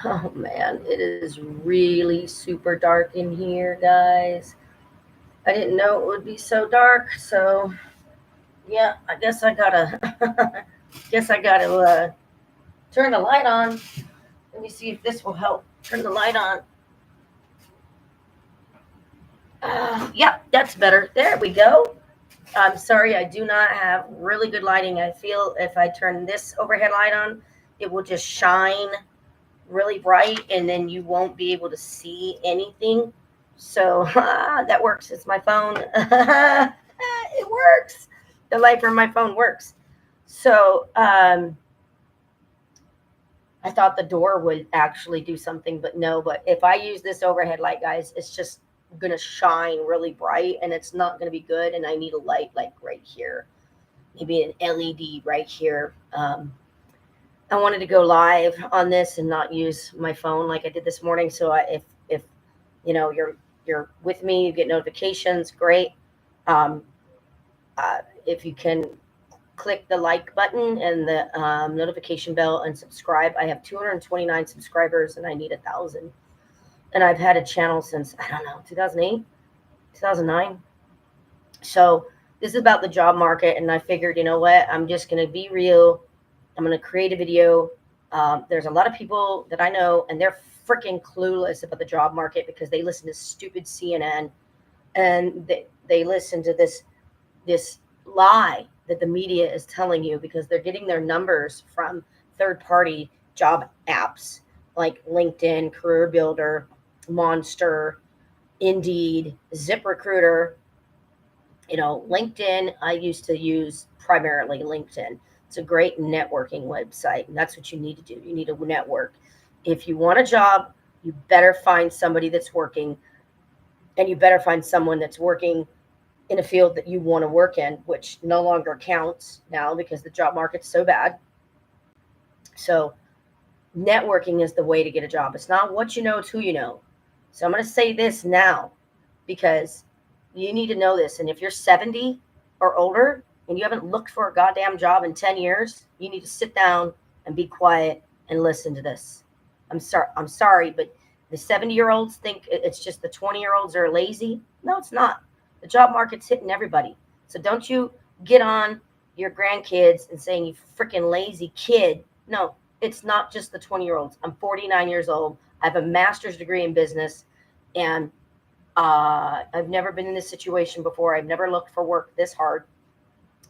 Oh man, it is really super dark in here, guys. I didn't know it would be so dark, so yeah, I guess I gotta turn the light on. Let me see if this will help. Turn the light on. Yeah, that's better. There we go. I'm sorry, I do not have really good lighting. I feel if I turn this overhead light on, it will just shine really bright and then you won't be able to see anything. So that works. It's my phone. It works. The light from my phone works. So I thought the door would actually do something, but no. But if I use this overhead light, guys, it's just going to shine really bright and it's not going to be good. And I need a light like right here, maybe an LED right here. I wanted to go live on this and not use my phone like I did this morning. So if you're with me, you get notifications. Great. Um, if you can click the like button and the notification bell and subscribe. I have 229 subscribers and I need 1,000. And I've had a channel since I don't know 2008, 2009. So this is about the job market, and I figured, you know what, I'm just gonna be real. I'm going to create a video. There's a lot of people that I know, and they're freaking clueless about the job market because they listen to stupid CNN and they listen to this lie that the media is telling you because they're getting their numbers from third party job apps like LinkedIn, Career Builder, Monster, Indeed, ZipRecruiter. LinkedIn, I used to use primarily LinkedIn. It's a great networking website, and that's what you need to do. You need to network. If you want a job, you better find somebody that's working, and you better find someone that's working in a field that you want to work in, which no longer counts now because the job market's so bad. So, networking is the way to get a job. It's not what you know, it's who you know. So, I'm going to say this now because you need to know this. And if you're 70 or older and you haven't looked for a goddamn job in 10 years, you need to sit down and be quiet and listen to this. I'm sorry, but the 70-year-olds think it's just the 20-year-olds are lazy. No, it's not. The job market's hitting everybody. So don't you get on your grandkids and saying you freaking lazy kid. No, it's not just the 20-year-olds. I'm 49 years old. I have a master's degree in business, and I've never been in this situation before. I've never looked for work this hard.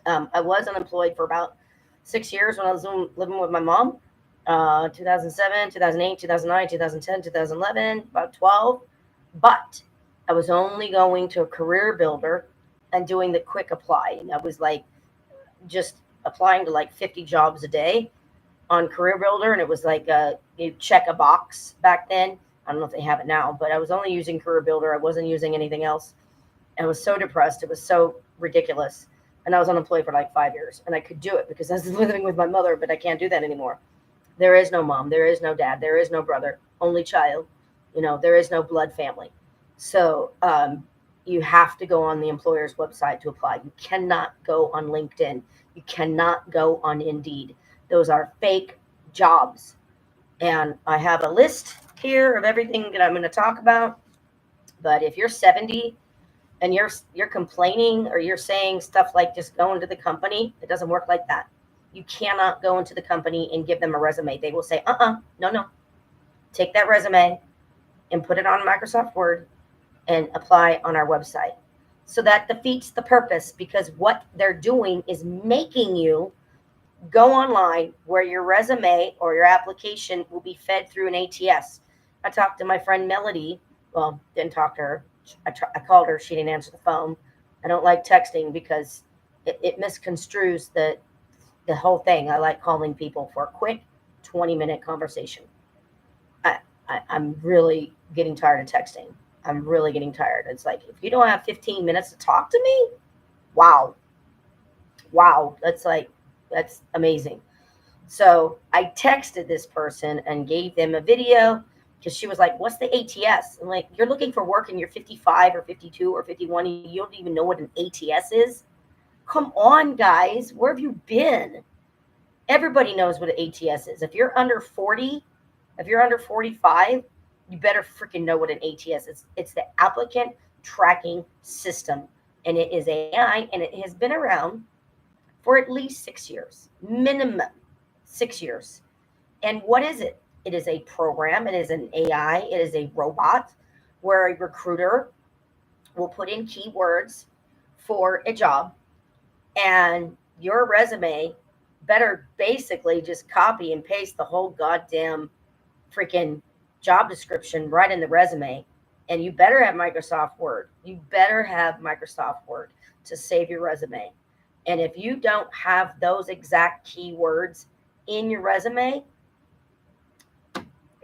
I was unemployed for about 6 years when I was living with my mom. 2007, 2008, 2009, 2010, 2011, about 12. But I was only going to a career builder and doing the quick apply. And I was like just applying to like 50 jobs a day on Career Builder, and it was like you check a box back then. I don't know if they have it now, but I was only using Career Builder. I wasn't using anything else. And I was so depressed. It was so ridiculous. And I was unemployed for like 5 years. And I could do it because I was living with my mother, but I can't do that anymore. There is no mom. There is no dad. There is no brother. Only child. There is no blood family. So you have to go on the employer's website to apply. You cannot go on LinkedIn. You cannot go on Indeed. Those are fake jobs. And I have a list here of everything that I'm going to talk about. But if you're 70 and you're complaining or you're saying stuff like just go into the company, it doesn't work like that. You cannot go into the company and give them a resume. They will say, no. Take that resume and put it on Microsoft Word and apply on our website. So that defeats the purpose because what they're doing is making you go online where your resume or your application will be fed through an ATS. I talked to my friend Melody. Well, didn't talk to her. I called her. She didn't answer the phone. I don't like texting because it misconstrues the whole thing. I like calling people for a quick 20-minute conversation. I'm really getting tired of texting. I'm really getting tired. It's like, if you don't have 15 minutes to talk to me, wow. Wow. That's amazing. So I texted this person and gave them a video because she was like, what's the ATS? I'm like, you're looking for work and you're 55 or 52 or 51 and you don't even know what an ATS is? Come on, guys. Where have you been? Everybody knows what an ATS is. If you're under 40 If you're under 45, you better freaking know what an ATS is. It's the applicant tracking system, and it is AI, and it has been around for at least 6 years, minimum 6 years. And what is it? It is a program, it is an AI, it is a robot where a recruiter will put in keywords for a job, and your resume better basically just copy and paste the whole goddamn freaking job description right in the resume. And you better have Microsoft Word. You better have Microsoft Word to save your resume. And if you don't have those exact keywords in your resume,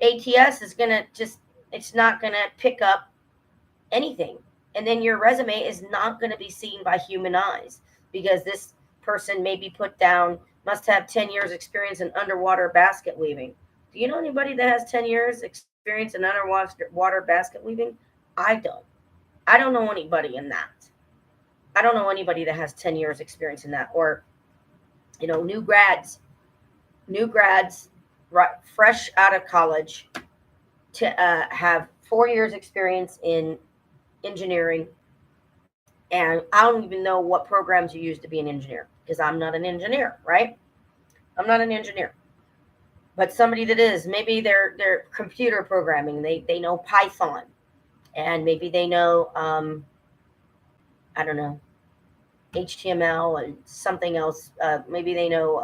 ATS is going to just, it's not going to pick up anything. And then your resume is not going to be seen by human eyes, because this person may be put down, must have 10 years experience in underwater basket weaving. Do you know anybody that has 10 years experience in underwater basket weaving? I don't. I don't know anybody in that. I don't know anybody that has 10 years experience in that. Or, new grads, right, fresh out of college, to have 4 years experience in engineering. And I don't even know what programs you use to be an engineer, because I'm not an engineer, right? I'm not an engineer. But somebody that is, maybe they're computer programming, they know Python, and maybe they know I don't know, HTML and something else. Maybe they know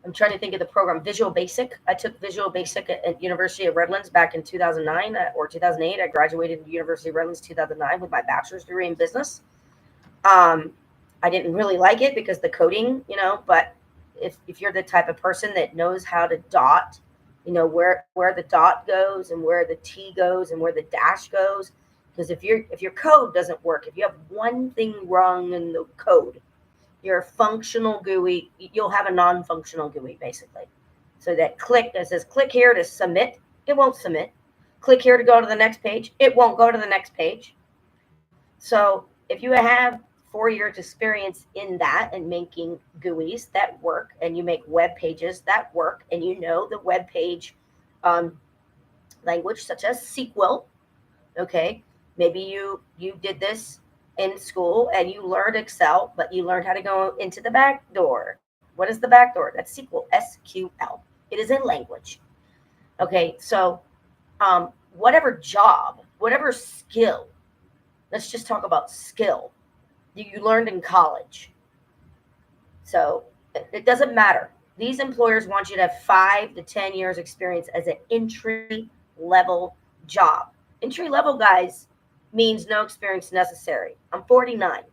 I'm trying to think of the program, Visual Basic. I took Visual Basic at University of Redlands back in 2009 or 2008. I graduated at University of Redlands 2009 with my bachelor's degree in business. I didn't really like it because the coding, but if you're the type of person that knows how to dot, where the dot goes and where the T goes and where the dash goes, because if your code doesn't work, if you have one thing wrong in the code, your functional GUI, you'll have a non-functional GUI basically. So that says click here to submit, it won't submit. Click here to go to the next page, it won't go to the next page. So if you have 4 years experience in that and making GUIs that work, and you make web pages that work, and the web page language such as SQL, okay, maybe you did this in school and you learned Excel, but you learned how to go into the back door. What is the back door? That's SQL, SQL. It is a language. Okay, so whatever job, whatever skill, let's just talk about skill you learned in college. So it doesn't matter. These employers want you to have 5 to 10 years experience as an entry level job. Entry level, guys, means no experience necessary. I'm 49.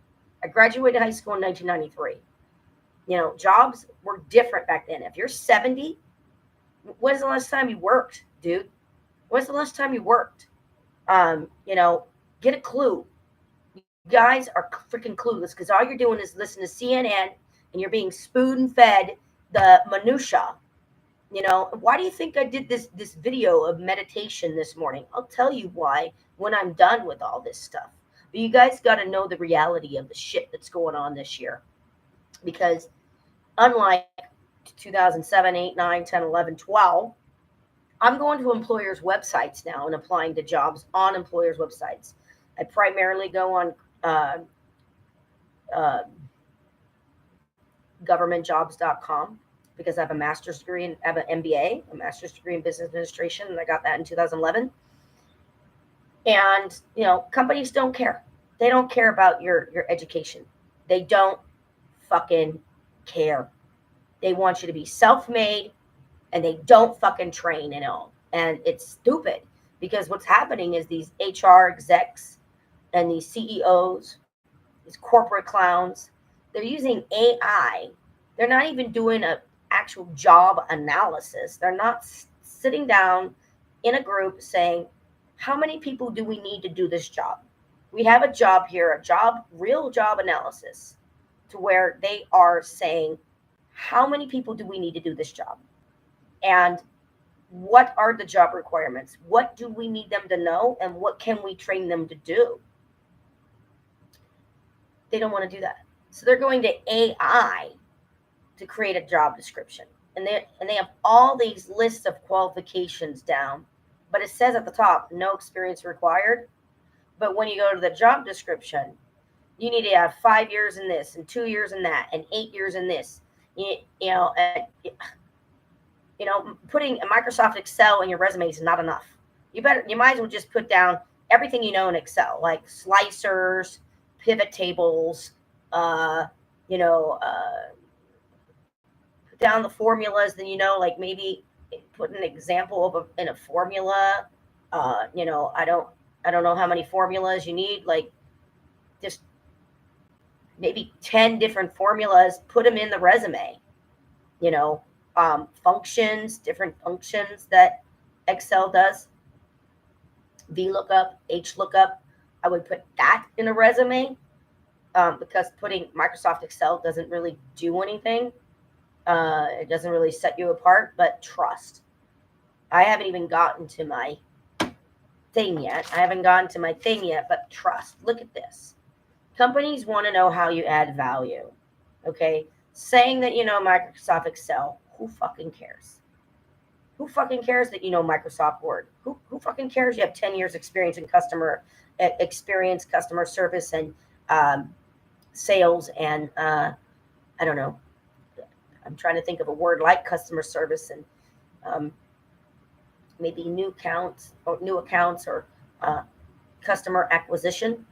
I graduated high school in 1993. Jobs were different back then. If you're 70, when's the last time you worked, dude? When's the last time you worked? Get a clue. You guys are freaking clueless, because all you're doing is listening to CNN, and you're being spoon fed the minutia. Why do you think I did this video of meditation this morning? I'll tell you why when I'm done with all this stuff. But you guys got to know the reality of the shit that's going on this year. Because unlike 2007, 8, 9, 10, 11, 12, I'm going to employers' websites now and applying to jobs on employers' websites. I primarily go on governmentjobs.com, because I have a master's degree and I have an MBA, a master's degree in business administration, and I got that in 2011. And, companies don't care. They don't care about your education. They don't fucking care. They want you to be self-made, and they don't fucking train at all. And it's stupid, because what's happening is these HR execs and these CEOs, these corporate clowns, they're using AI. They're not even doing an actual job analysis. They're not sitting down in a group saying, how many people do we need to do this job? We have a job here, real job analysis, to where they are saying, how many people do we need to do this job? And what are the job requirements? What do we need them to know? And what can we train them to do? They don't want to do that. So they're going to AI to create a job description. and they have all these lists of qualifications down, but it says at the top, no experience required. But when you go to the job description, you need to have 5 years in this and 2 years in that and 8 years in this. You know, putting a Microsoft Excel in your resume is not enough. You might as well just put down everything you know in Excel, like slicers, pivot tables, you know, put down the formulas. Then like maybe put an example in a formula. You know, I don't know how many formulas you need. Like just maybe 10 different formulas. Put them in the resume. You know, functions, different functions that Excel does. VLOOKUP, HLOOKUP. I would put that in a resume because putting Microsoft Excel doesn't really do anything. It doesn't really set you apart, but trust. I haven't even gotten to my thing yet. But trust. Look at this. Companies want to know how you add value. Okay? Saying that you know Microsoft Excel, who fucking cares? Who fucking cares that you know Microsoft Word? Who fucking cares you have 10 years experience in customer service and sales and I don't know. I'm trying to think of a word like customer service and maybe new accounts or customer acquisition,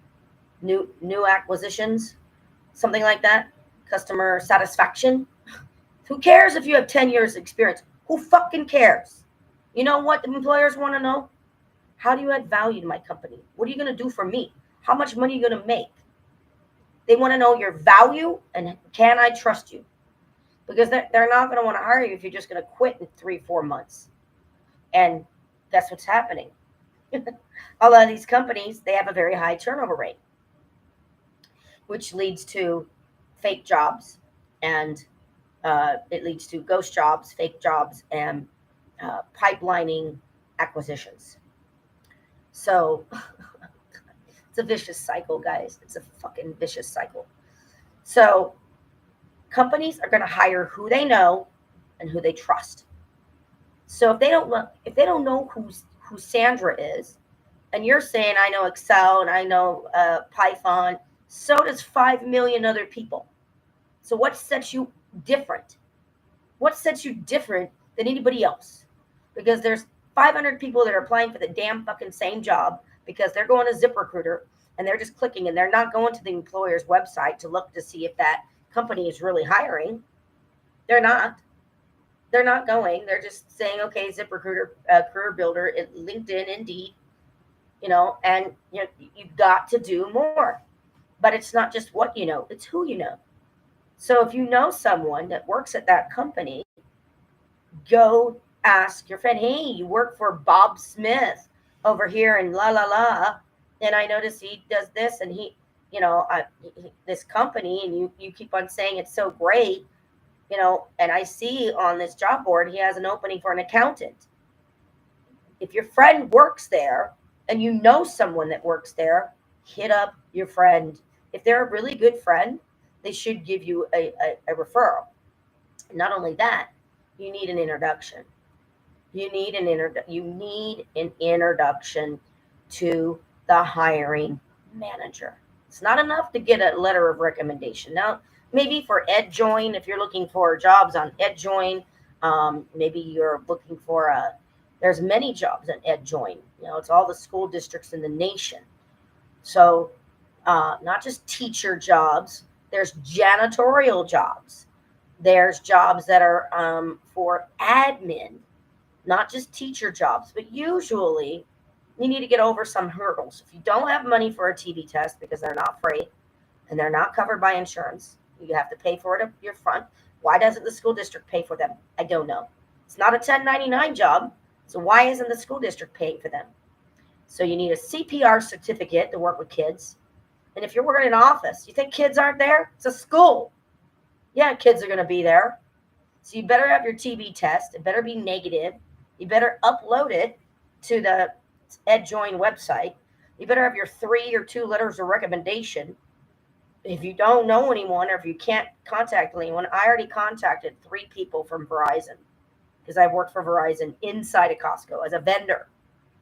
new acquisitions, something like that. Customer satisfaction. Who cares if you have 10 years experience? Who fucking cares? You know what the employers want to know? How do you add value to my company? What are you going to do for me? How much money are you going to make? They want to know your value and can I trust you? Because they're not going to want to hire you if you're just going to quit in 3-4 months. And that's what's happening. A lot of these companies, they have a very high turnover rate, which leads to fake jobs and it leads to ghost jobs, fake jobs, and pipelining acquisitions. So it's a vicious cycle, guys. It's a fucking vicious cycle. So companies are going to hire who they know and who they trust. So if they don't know who Sandra is, and you're saying I know Excel and I know Python, so does 5 million other people. So what sets you different? What sets you different than anybody else? Because there's 500 people that are applying for the damn fucking same job because they're going to ZipRecruiter and they're just clicking and they're not going to the employer's website to look to see if that company is really hiring. They're not going. They're just saying, okay, ZipRecruiter, Career Builder, LinkedIn, Indeed, and you've got to do more. But it's not just what you know, it's who you know. So if you know someone that works at that company, go ask your friend, hey, you work for Bob Smith over here in la la la, and I notice he does this and he, this company, and you keep on saying it's so great, and I see on this job board he has an opening for an accountant. If your friend works there and you know someone that works there, hit up your friend. If they're a really good friend, they should give you a referral. Not only that, you need an introduction. You need an introduction to the hiring manager. It's not enough to get a letter of recommendation. Now, maybe for EdJoin, if you're looking for jobs on EdJoin, maybe you're looking for there's many jobs on EdJoin. It's all the school districts in the nation. So not just teacher jobs, there's janitorial jobs. There's jobs that are for admin, not just teacher jobs, but usually you need to get over some hurdles. If you don't have money for a TB test because they're not free and they're not covered by insurance, you have to pay for it up your front. Why doesn't the school district pay for them? I don't know. It's not a 1099 job, so why isn't the school district paying for them? So you need a CPR certificate to work with kids. And if you're working in an office, you think kids aren't there? It's a school. Yeah, kids are going to be there. So you better have your TB test. It better be negative. You better upload it to the EdJoin website. You better have your 3 or 2 letters of recommendation. If you don't know anyone, or if you can't contact anyone, I already contacted 3 people from Verizon because I worked for Verizon inside of Costco as a vendor.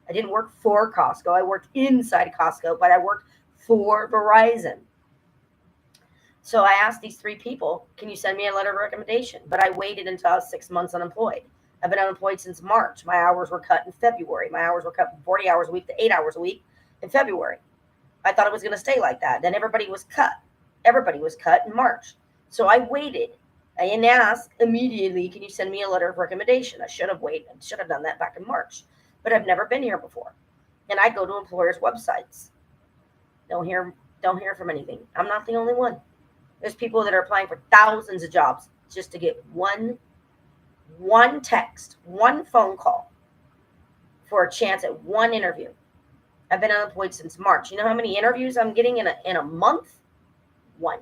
I didn't work for Costco. I worked inside Costco, but I worked for Verizon. So I asked these 3 people, can you send me a letter of recommendation? But I waited until I was 6 months unemployed. I've been unemployed since March. My hours were cut in February. My hours were cut from 40 hours a week to 8 hours a week in February. I thought it was going to stay like that. Then everybody was cut. Everybody was cut in March. So I waited. I didn't ask immediately, can you send me a letter of recommendation? I should have waited. I should have done that back in March. But I've never been here before. And I go to employers' websites. Don't hear from anything. I'm not the only one. There's people that are applying for thousands of jobs just to get one text, one phone call for a chance at one interview. I've been unemployed since March. You know how many interviews I'm getting in a month? One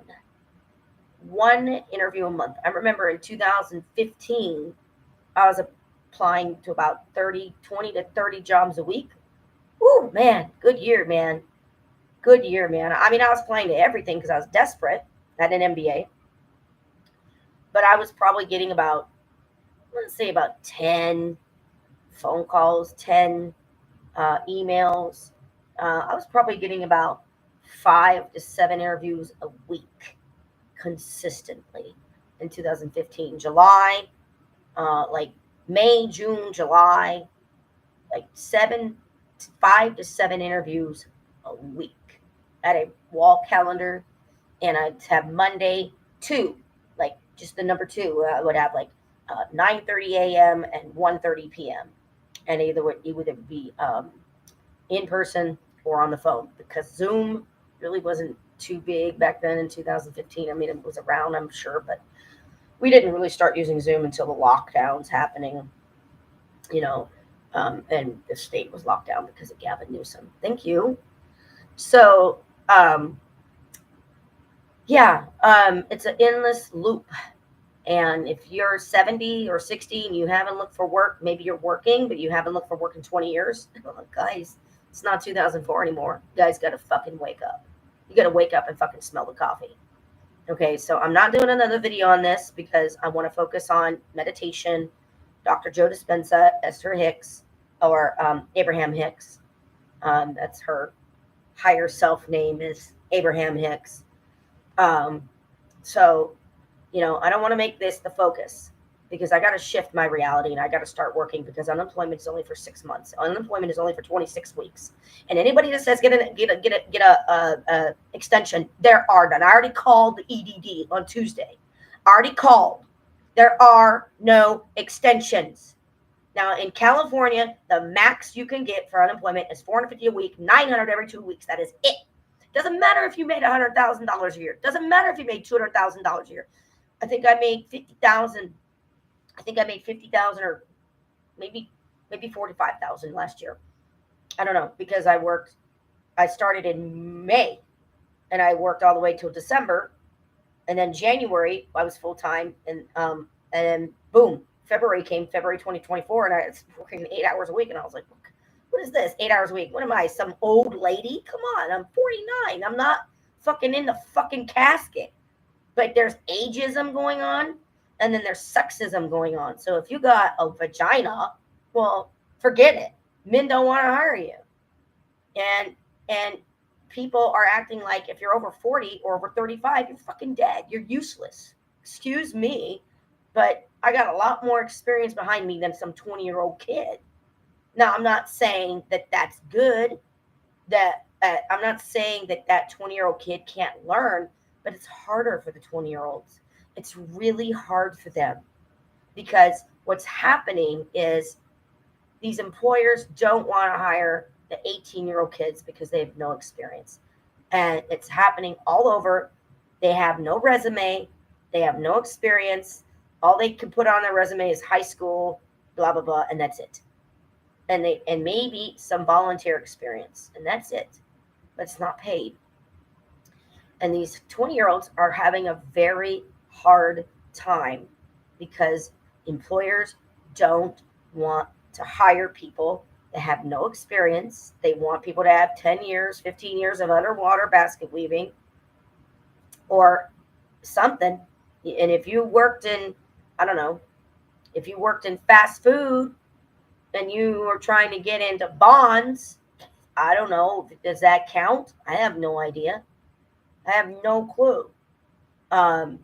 interview a month. I remember in 2015, I was applying to about 20 to 30 jobs a week. Ooh, man, good year, man. Good year, man. I mean, I was applying to everything because I was desperate. I had an MBA. But I was probably getting about, let's say, about 10 phone calls, 10 emails. I was probably getting about 5 to 7 interviews a week consistently in 2015. July, like May, June, July, like 5 to 7 interviews a week. I had a wall calendar, and I'd have Monday 2, like just the number 2. I would have like 9:30 a.m. and 1:30 p.m. And it would be in person or on the phone, because Zoom really wasn't too big back then in 2015. I mean, it was around, I'm sure, but we didn't really start using Zoom until the lockdowns happening, and the state was locked down because of Gavin Newsom. Thank you. So, it's an endless loop. And if you're 70 or 60 and you haven't looked for work, maybe you're working, but you haven't looked for work in 20 years. Guys, it's not 2004 anymore. You guys got to fucking wake up. You got to wake up and fucking smell the coffee. Okay, so I'm not doing another video on this because I want to focus on meditation, Dr. Joe Dispenza, Esther Hicks, or Abraham Hicks. That's her higher self name is Abraham Hicks. So, I don't want to make this the focus, because I got to shift my reality and I got to start working, because unemployment is only for 6 months. Unemployment is only for 26 weeks. And anybody that says get a extension, there are none. I already called the EDD on Tuesday. There are no extensions. Now in California, the max you can get for unemployment is $450 a week, $900 every 2 weeks. That is it. Doesn't matter if you made $100,000 a year. Doesn't matter if you made $200,000 a year. I think I made 50,000. I think I made 50,000 or maybe 45,000 last year. I don't know, because I started in May and I worked all the way till December, and then January I was full time, and then boom, February came, February 2024, and I was working 8 hours a week, and I was like, what is this? 8 hours a week? What am I, some old lady? Come on, I'm 49. I'm not fucking in the fucking casket. But there's ageism going on, and then there's sexism going on. So if you got a vagina, well, forget it. Men don't want to hire you. And people are acting like if you're over 40 or over 35, you're fucking dead. You're useless. Excuse me, but I got a lot more experience behind me than some 20-year-old kid. Now, I'm not saying that that's good. I'm not saying that 20-year-old kid can't learn, but it's harder for the 20-year-olds. It's really hard for them, because what's happening is these employers don't want to hire the 18-year-old kids because they have no experience. And it's happening all over. They have no resume. They have no experience. All they can put on their resume is high school, blah, blah, blah, and that's it. And maybe some volunteer experience, and that's it. But it's not paid. And these 20-year-olds are having a very hard time because employers don't want to hire people that have no experience. They want people to have 10 years, 15 years of underwater basket weaving. or something. And if you worked in, I don't know, if you worked in fast food and you were trying to get into bonds, I don't know, does that count? I have no idea. I have no clue. Um,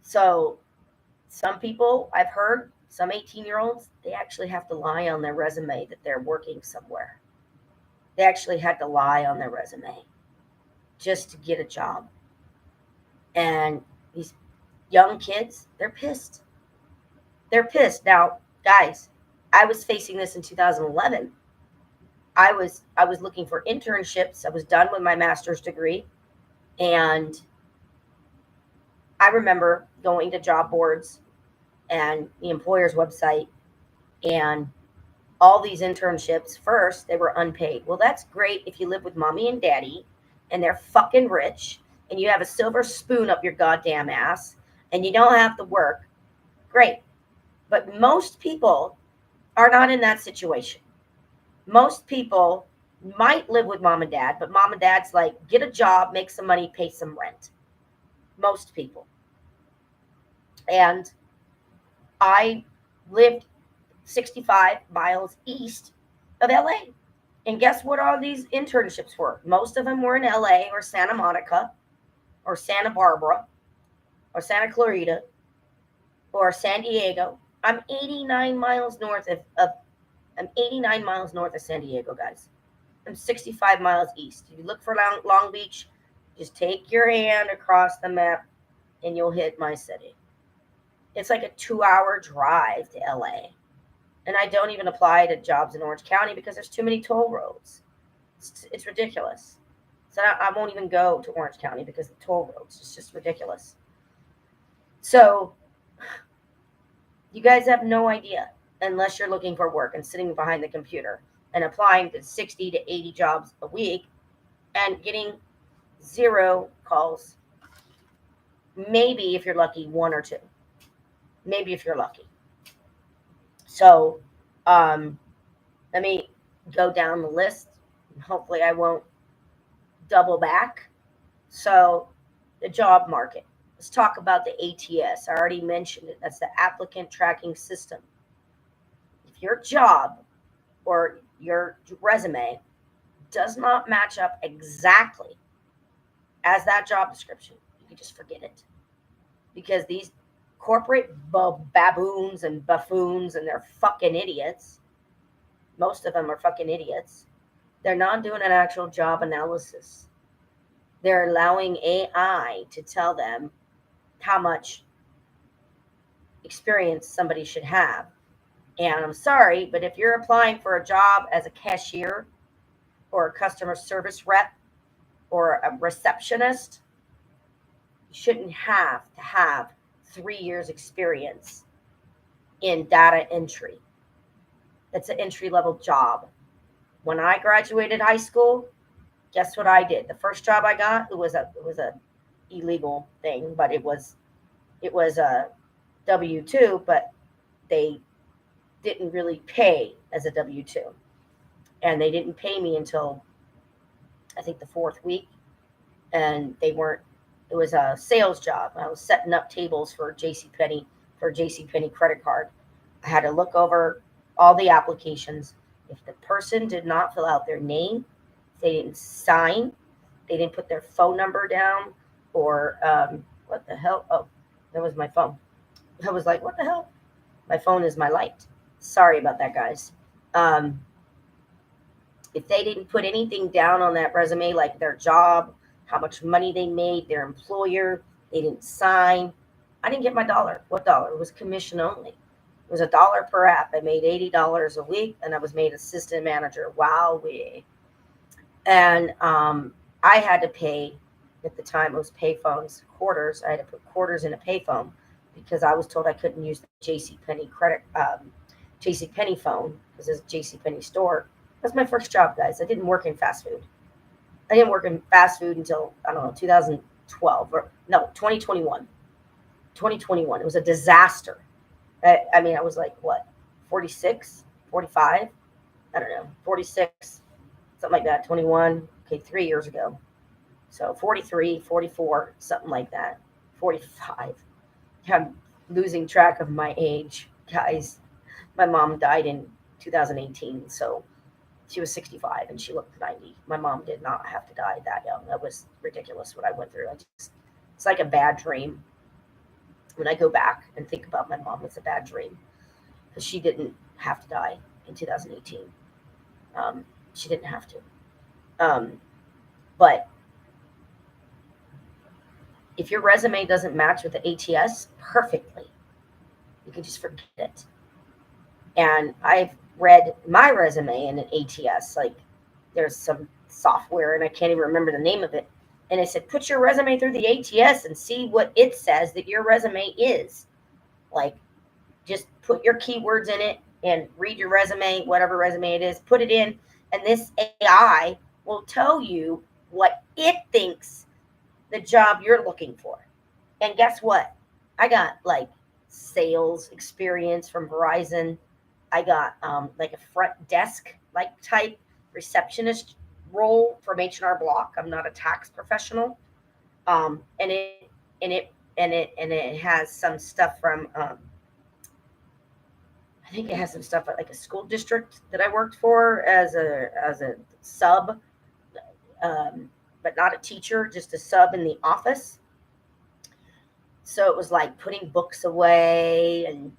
so some people I've heard, some 18-year-olds, they actually have to lie on their resume that they're working somewhere. They actually had to lie on their resume just to get a job. And these young kids, they're pissed. They're pissed. Now, guys, I was facing this in 2011. I was looking for internships. I was done with my master's degree, and I remember going to job boards and the employer's website, and all these internships. First, they were unpaid. Well, that's great if you live with mommy and daddy and they're fucking rich and you have a silver spoon up your goddamn ass and you don't have to work. Great. But most people are not in that situation. Most people might live with mom and dad, but mom and dad's like, get a job, make some money, pay some rent. Most people. And I lived 65 miles east of LA. And guess what all these internships were? Most of them were in LA or Santa Monica or Santa Barbara or Santa Clarita or San Diego. I'm 89 miles north of I'm 89 miles north of San Diego, guys. I'm 65 miles east. If you look for Long Beach, just take your hand across the map and you'll hit my city. It's like a 2-hour drive to LA. And I don't even apply to jobs in Orange County because there's too many toll roads. It's ridiculous. So I won't even go to Orange County because the toll roads. It's just ridiculous. So you guys have no idea unless you're looking for work and sitting behind the computer and applying to 60 to 80 jobs a week and getting 0 calls. Maybe if you're lucky, 1 or 2. Maybe if you're lucky. So let me go down the list. Hopefully I won't double back. So the job market. Let's talk about the ATS. I already mentioned it. That's the applicant tracking system. If your job or your resume does not match up exactly as that job description, you can just forget it. Because these corporate baboons and buffoons, and they're fucking idiots. Most of them are fucking idiots. They're not doing an actual job analysis. They're allowing AI to tell them how much experience somebody should have. And I'm sorry, but if you're applying for a job as a cashier or a customer service rep or a receptionist, you shouldn't have to have 3 years experience in data entry. It's an entry-level job. When I graduated high school, guess what I did? The first job I got, it was a illegal thing, but it was a W-2, but they didn't really pay as a W-2. And they didn't pay me until I think the 4th week. And it was a sales job. I was setting up tables for JCPenney credit card. I had to look over all the applications. If the person did not fill out their name, they didn't sign, they didn't put their phone number down, or what the hell? Oh, that was my phone. I was like, what the hell? My phone is my light. Sorry about that, guys. If they didn't put anything down on that resume, like their job, how much money they made, their employer, they didn't sign, I didn't get my dollar. What dollar? It was commission only. It was $1 per app. I made $80 a week, and I was made assistant manager. Wowee. And I had to pay, at the time it was payphones, quarters. I had to put quarters in a payphone because I was told I couldn't use the JCPenney JCPenney phone because it's a JCPenney store. That's my first job, guys. I didn't work in fast food. I didn't work in fast food until, I don't know, 2012 or no, 2021. 2021. It was a disaster. I mean, I was like, what, 46, 45? I don't know, 46, something like that, 21. Okay, 3 years ago. So 43, 44, something like that. 45. I'm losing track of my age, guys. My mom died in 2018, so she was 65 and she looked 90. My mom did not have to die that young. That was ridiculous what I went through. It's like a bad dream. When I go back and think about my mom, it's a bad dream because she didn't have to die in 2018. She didn't have to. But if your resume doesn't match with the ATS perfectly, you can just forget it. And I've read my resume in an ATS. Like there's some software, and I can't even remember the name of it. And it said, put your resume through the ATS and see what it says that your resume is. Like, just put your keywords in it and read your resume, whatever resume it is, put it in, and this AI will tell you what it thinks the job you're looking for. And guess what? I got like sales experience from Verizon. I got like a front desk like type receptionist role from H&R Block. I'm not a tax professional. And it has some stuff from I think it has some stuff at like a school district that I worked for as a sub, but not a teacher, just a sub in the office. So it was like putting books away and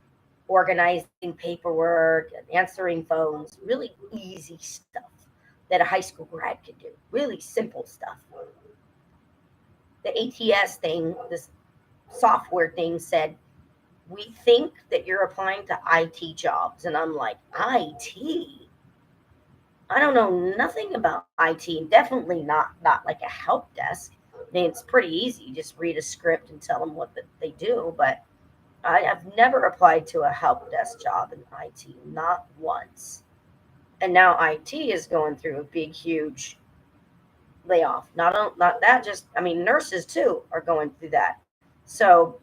organizing paperwork and answering phones, really easy stuff that a high school grad could do, really simple stuff. The ATS thing, this software thing said, we think that you're applying to IT jobs. And I'm like, IT? I don't know nothing about IT. Definitely not like a help desk. I mean, it's pretty easy. You just read a script and tell them what they do. But I have never applied to a help desk job in IT, not once. And now IT is going through a big, huge layoff. Not that, just I mean, nurses too are going through that. So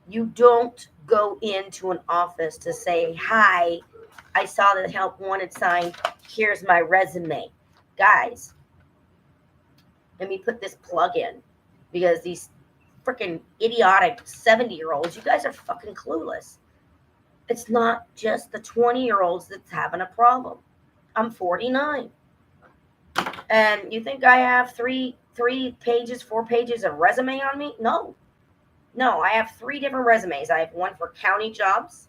you don't go into an office to say, hi, I saw the help wanted sign. Here's my resume. Guys, let me put this plug in because these freaking idiotic 70-year-olds, you guys are fucking clueless. It's not just the 20-year-olds that's having a problem. I'm 49. And you think I have three pages, 4 pages of resume on me? No. No, I have 3 different resumes. I have one for county jobs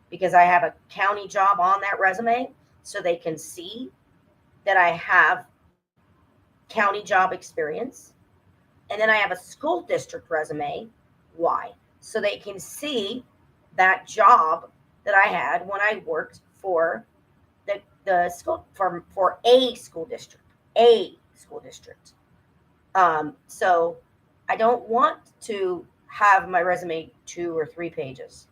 because I have a county job on that resume so they can see that I have county job experience. And then I have a school district resume. Why? So they can see that job that I had when I worked for the school for a school district. A school district. So I don't want to have my resume 2 or 3 pages.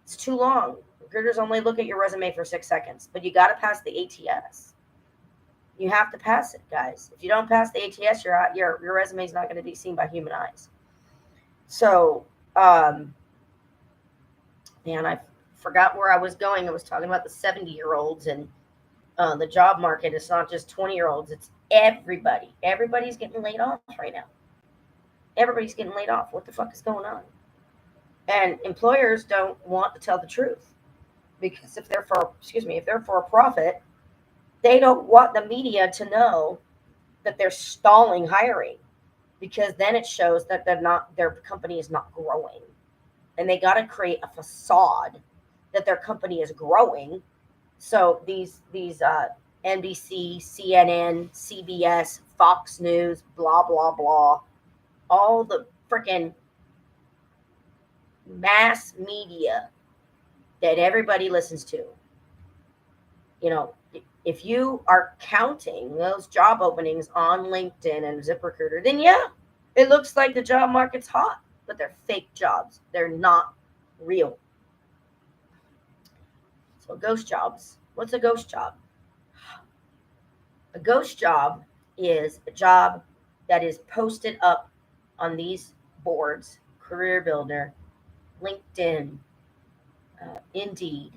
It's too long. Recruiters only look at your resume for 6 seconds, but you got to pass the ATS. You have to pass it, guys. If you don't pass the ATS, your resume is not going to be seen by human eyes. So, man, I forgot where I was going. I was talking about the 70-year-olds and the job market. It's not just 20-year-olds. It's everybody. Everybody's getting laid off right now. Everybody's getting laid off. What the fuck is going on? And employers don't want to tell the truth because if they're for a profit, they don't want the media to know that they're stalling hiring because then it shows that their company is not growing. And they got to create a facade that their company is growing. So these NBC, CNN, CBS, Fox News, blah blah blah, all the freaking mass media that everybody listens to. You know, if you are counting those job openings on LinkedIn and ZipRecruiter, then yeah, it looks like the job market's hot, but they're fake jobs. They're not real. So ghost jobs. What's a ghost job? A ghost job is a job that is posted up on these boards: Career Builder, LinkedIn, Indeed,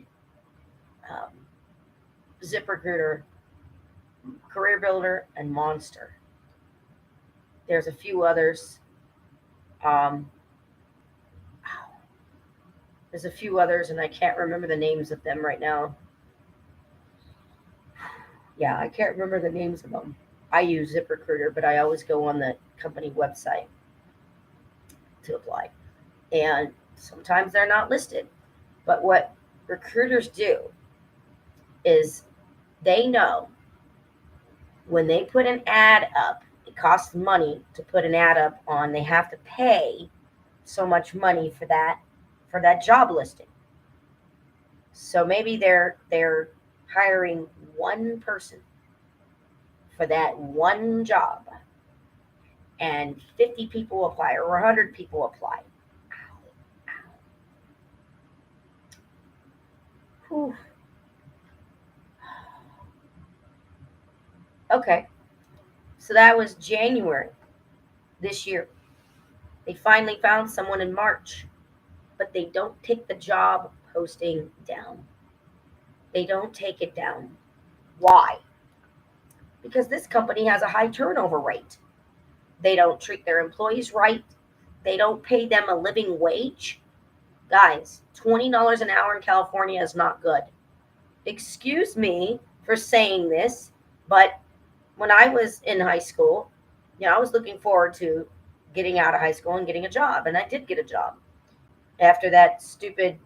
um, ZipRecruiter, Career Builder, and Monster. There's a few others. Um, there's a few others, and I can't remember the names of them right now. Yeah, I can't remember the names of them. I use ZipRecruiter, but I always go on the company website to apply. And sometimes they're not listed. But what recruiters do is they know when they put an ad up, it costs money to put an ad up on, they have to pay so much money for that job listing. So maybe they're hiring one person for that one job and 50 people apply or 100 people apply. Whew. Okay, so that was January this year. They finally found someone in March, but they don't take the job posting down. They don't take it down. Why? Because this company has a high turnover rate. They don't treat their employees right. They don't pay them a living wage. Guys, $20 an hour in California is not good. Excuse me for saying this, but when I was in high school, I was looking forward to getting out of high school and getting a job, and I did get a job. After that stupid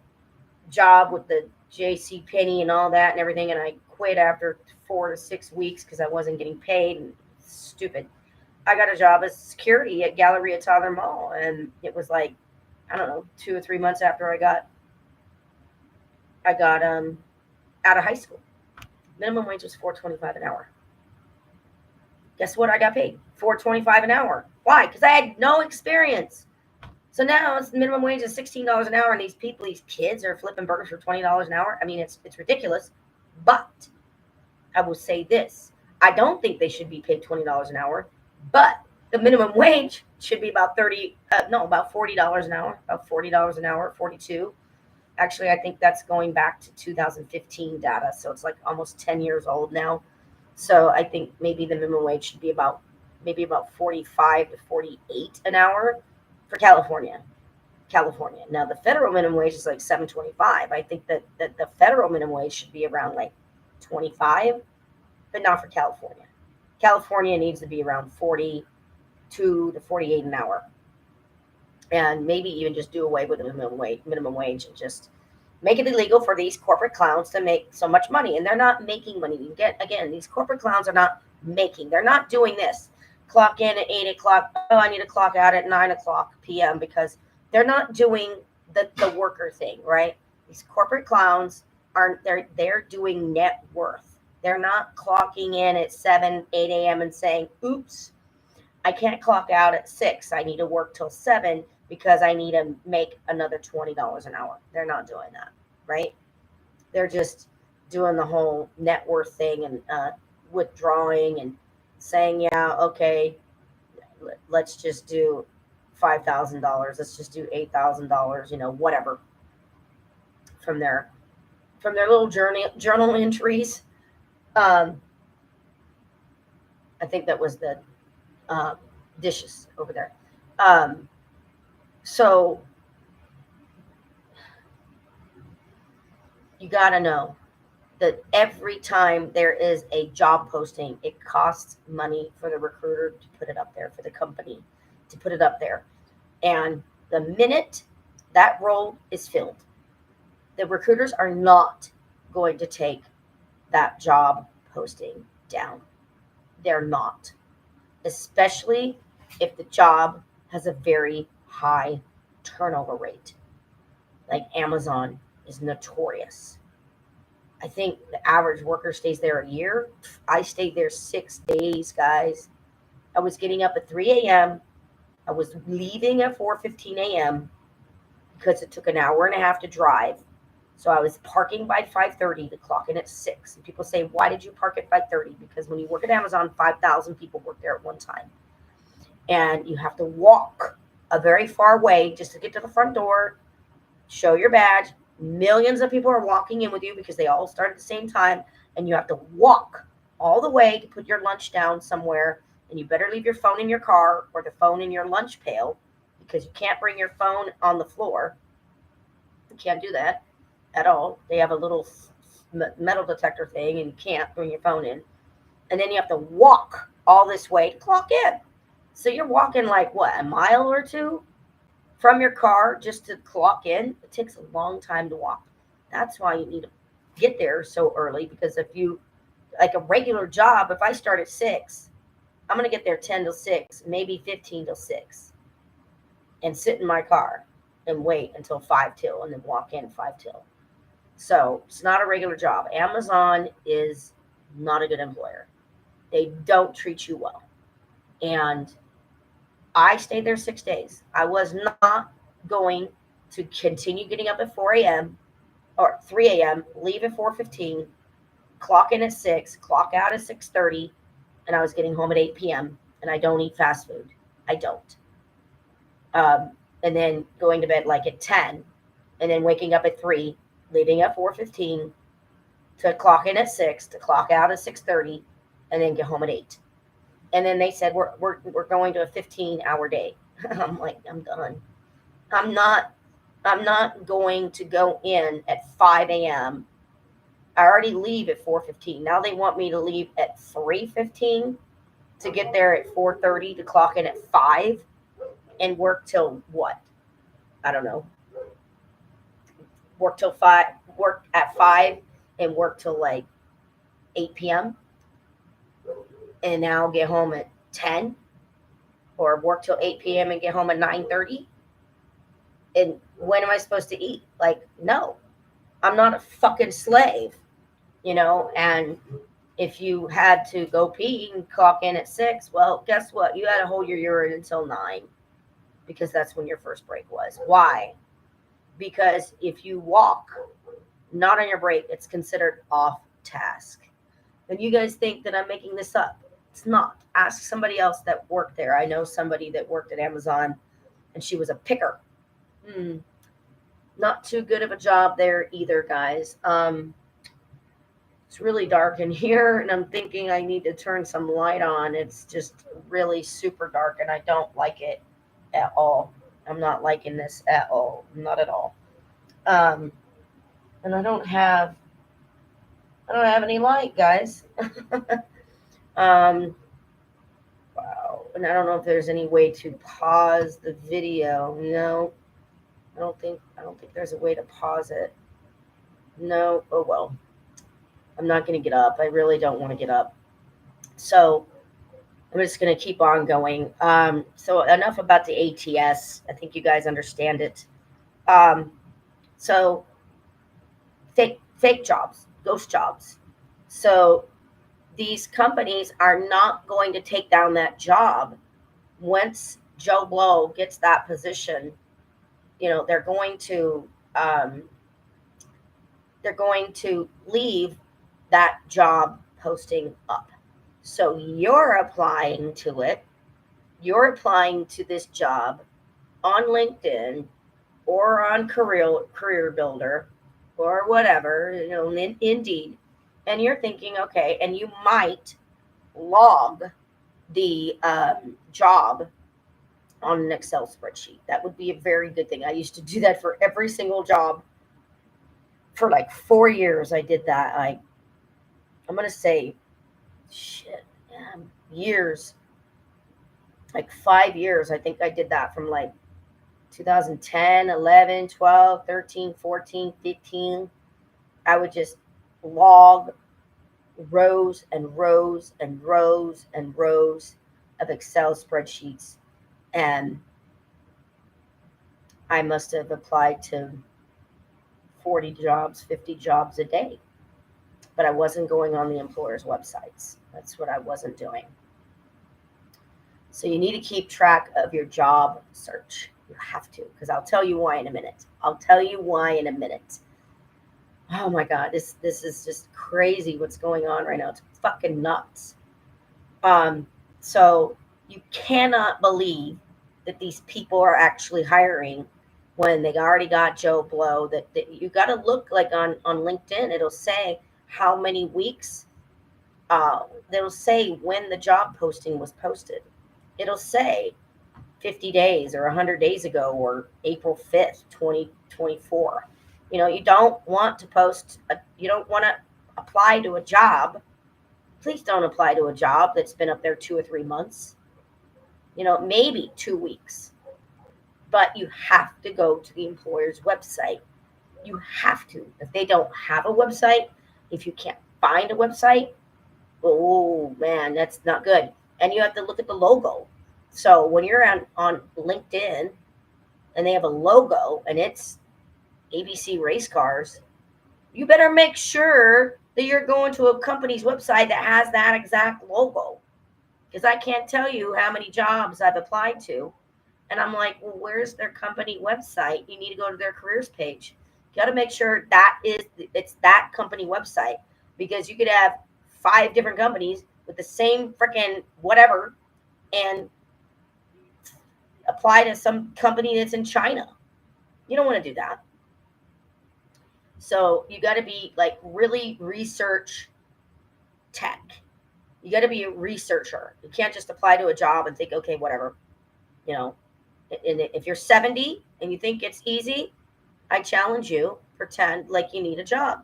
job with the JC Penney and all that and everything, and I quit after 4 to 6 weeks because I wasn't getting paid and stupid. I got a job as security at Galleria Tyler Mall, and it was like, I don't know, 2 or 3 months after I got out of high school. Minimum wage was $4.25 an hour. Guess what? I got paid $4.25 an hour. Why? Because I had no experience. So now it's minimum wage is $16 an hour, and these kids are flipping burgers for $20 an hour. I mean, it's ridiculous. But I will say this: I don't think they should be paid $20 an hour, but the minimum wage should be about about $40 an hour, about $40 an hour, 42. Actually, I think that's going back to 2015 data, so it's like almost 10 years old now. So I think maybe the minimum wage should be about 45 to 48 an hour for California. Now the federal minimum wage is like 7.25. I think that the federal minimum wage should be around like 25, but not for California. California needs to be around 42 to 48 an hour. And maybe even just do away with the minimum wage and just make it illegal for these corporate clowns to make so much money. And they're not making money. You get, again, these corporate clowns are not making. They're not doing this. Clock in at 8 o'clock. Oh, I need to clock out at 9 o'clock p.m. because they're not doing the worker thing, right? These corporate clowns they're doing net worth. They're not clocking in at 7, 8 a.m. and saying, oops, I can't clock out at 6. I need to work till 7 because I need to make another $20 an hour. They're not doing that, right? They're just doing the whole net worth thing and withdrawing and saying, yeah, okay, let's just do $5,000. Let's just do $8,000, whatever. From their little journal entries. I think that was the dishes over there. So you got to know that every time there is a job posting, it costs money for the recruiter to put it up there, for the company to put it up there. And the minute that role is filled, the recruiters are not going to take that job posting down. They're not, especially if the job has a very high turnover rate. Like Amazon is notorious. I think the average worker stays there a year. I stayed there 6 days, guys. I was getting up at 3 a.m. I was leaving at 4:15 a.m. because it took an hour and a half to drive. So I was parking by 5:30 to clock in at 6. And people say, why did you park at 5:30? Because when you work at Amazon, 5,000 people work there at one time. And you have to walk a very far way just to get to the front door, show your badge. Millions of people are walking in with you because they all start at the same time. And you have to walk all the way to put your lunch down somewhere and you better leave your phone in your car or the phone in your lunch pail, because you can't bring your phone on the floor. You can't do that at all. They have a little metal detector thing, and you can't bring your phone in. And then you have to walk all this way to clock in. So you're walking like what, a mile or two from your car just to clock in? It takes a long time to walk. That's why you need to get there so early, because if you, like a regular job, if I start at 6, I'm going to get there 10 till 6, maybe 15 till 6, and sit in my car and wait until 5 till, and then walk in 5 till. So it's not a regular job. Amazon is not a good employer. They don't treat you well. And I stayed there 6 days. I was not going to continue getting up at 4 a.m. or 3 a.m., leave at 4:15, clock in at 6, clock out at 6:30, and I was getting home at 8 p.m. And I don't eat fast food. I don't. And then going to bed like at 10, and then waking up at 3, leaving at 4:15, to clock in at 6, to clock out at 6:30, and then get home at 8. And then they said we're going to a 15-hour day. I'm like, I'm done. I'm not going to go in at 5 a.m. I already leave at 4:15. Now they want me to leave at 3:15 to get there at 4:30 to clock in at 5 and work till what? I don't know. Work till 5, work at 5 and work till like 8 p.m. and now get home at 10, or work till 8 p.m. and get home at 9:30. And when am I supposed to eat? Like, no, I'm not a fucking slave, and if you had to go pee and clock in at 6, well, guess what? You had to hold your urine until 9, because that's when your first break was. Why? Because if you walk not on your break, it's considered off task. And you guys think that I'm making this up. It's not. Ask somebody else that worked there. I know somebody that worked at Amazon, and she was a picker. Not too good of a job there either, guys. It's really dark in here, and I'm thinking I need to turn some light on. It's just really super dark, and I don't like it at all. I'm not liking this at all. Not at all. And I don't have any light, guys. Wow. And I don't know if there's any way to pause the video. No. I don't think there's a way to pause it. No. Oh well. I'm not going to get up. I really don't want to get up. So I'm just going to keep on going. So enough about the ATS. I think you guys understand it. So fake jobs, ghost jobs. So these companies are not going to take down that job once Joe Blow gets that position. They're going to leave that job posting up. So you're applying to it. You're applying to this job on LinkedIn or on Career Builder or whatever, Indeed. And you're thinking, okay, and you might log the job on an Excel spreadsheet. That would be a very good thing. I used to do that for every single job for like 4 years. I did that. I'm going to say, years, like 5 years. I think I did that from like 2010, 11, 12, 13, 14, 15. I would just log rows and rows and rows and rows of Excel spreadsheets. And I must have applied to 40 jobs, 50 jobs a day. But I wasn't going on the employer's websites. That's what I wasn't doing. So you need to keep track of your job search. You have to, because I'll tell you why in a minute. Oh my God, this is just crazy what's going on right now. It's fucking nuts. So you cannot believe that these people are actually hiring when they already got Joe Blow. That you got to look like on LinkedIn. It'll say how many weeks They'll say when the job posting was posted. It'll say 50 days or 100 days ago or April 5th, 2024. You don't want to you don't want to apply to a job. Please don't apply to a job that's been up there 2 or 3 months, maybe 2 weeks. But you have to go to the employer's website. You have to. If they don't have a website, if you can't find a website, oh man, that's not good. And you have to look at the logo. So when you're on LinkedIn and they have a logo and it's ABC Race Cars, you better make sure that you're going to a company's website that has that exact logo. Because I can't tell you how many jobs I've applied to. And I'm like, well, where's their company website? You need to go to their careers page. You got to make sure it's that company website, because you could have 5 different companies with the same freaking whatever and apply to some company that's in China. You don't want to do that. So you got to be like really research tech. You got to be a researcher. You can't just apply to a job and think, okay, whatever. And if you're 70 and you think it's easy, I challenge you, pretend like you need a job.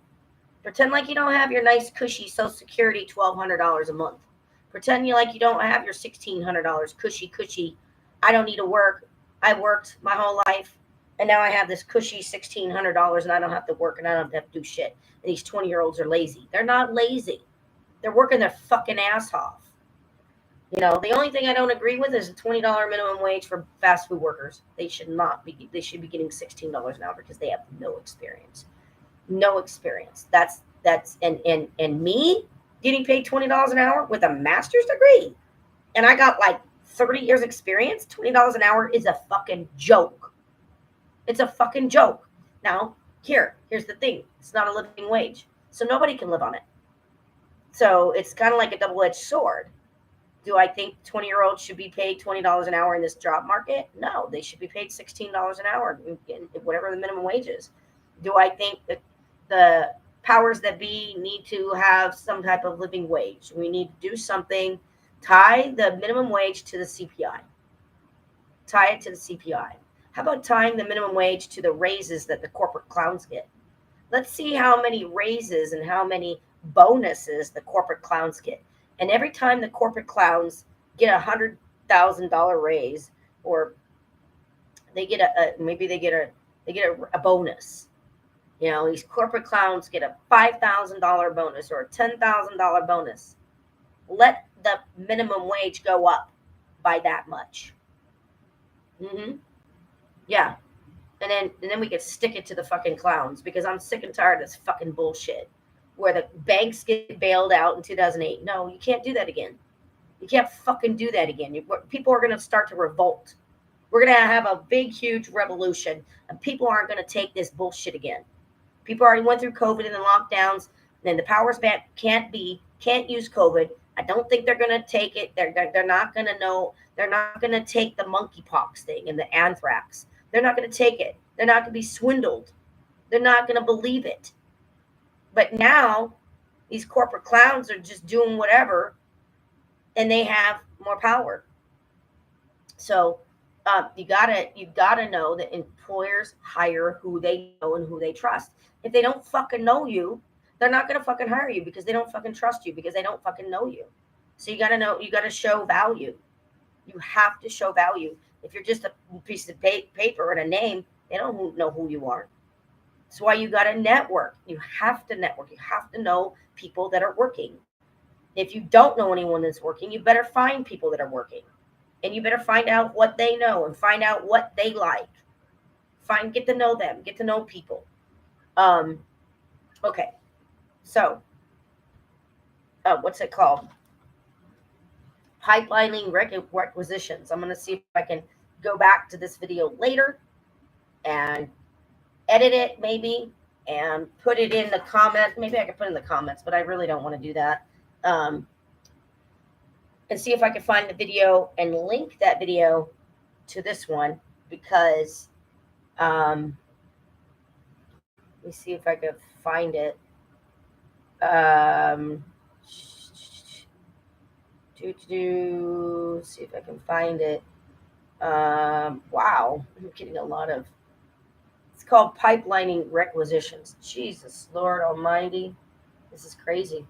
Pretend like you don't have your nice, cushy Social Security $1,200 a month. Pretend like you don't have your $1,600 cushy. I don't need to work. I worked my whole life, and now I have this cushy $1,600, and I don't have to work, and I don't have to do shit. And these 20-year-olds are lazy. They're not lazy. They're working their fucking ass off. The only thing I don't agree with is a $20 minimum wage for fast food workers. They should not be. They should be getting $16 an hour because they have no experience. No experience. That's and me getting paid $20 an hour with a master's degree, and I got like 30 years experience. $20 an hour is a fucking joke. It's a fucking joke. Now, here's the thing. It's not a living wage, so nobody can live on it. So it's kind of like a double-edged sword. Do I think 20-year-olds should be paid $20 an hour in this job market? No, they should be paid $16 an hour, whatever the minimum wage is. Do I think that the powers that be need to have some type of living wage? We need to do something, tie the minimum wage to the CPI. Tie it to the CPI. How about tying the minimum wage to the raises that the corporate clowns get? Let's see how many raises and how many bonuses the corporate clowns get. And every time the corporate clowns get $100,000 raise, or they get a bonus. These corporate clowns get a $5,000 bonus or a $10,000 bonus. Let the minimum wage go up by that much. Yeah. And then we could stick it to the fucking clowns, because I'm sick and tired of this fucking bullshit where the banks get bailed out in 2008. No, you can't do that again. You can't fucking do that again. People are going to start to revolt. We're going to have a big, huge revolution, and people aren't going to take this bullshit again. People already went through COVID and the lockdowns, and the powers back can't use COVID. I don't think they're going to take it. They're not going to know. They're not going to take the monkeypox thing and the anthrax. They're not going to take it. They're not going to be swindled. They're not going to believe it. But now these corporate clowns are just doing whatever, and they have more power. So you gotta know that employers hire who they know and who they trust. If they don't fucking know you, they're not gonna fucking hire you, because they don't fucking trust you, because they don't fucking know you. So you gotta show value. You have to show value. If you're just a piece of paper and a name, they don't know who you are. That's why you got to network. You have to network. You have to know people that are working. If you don't know anyone that's working, you better find people that are working. And you better find out what they know and find out what they like. Get to know them. Get to know people. Okay. So, what's it called? Pipelining requisitions. I'm going to see if I can go back to this video later and edit it maybe and put it in the comments. Maybe I could put it in the comments, but I really don't want to do that. And see if I can find the video and link that video to this one, because let me see if I could find it. See if I can find it. Wow, I'm getting a lot of. It's called pipelining requisitions. Jesus, Lord Almighty, this is crazy.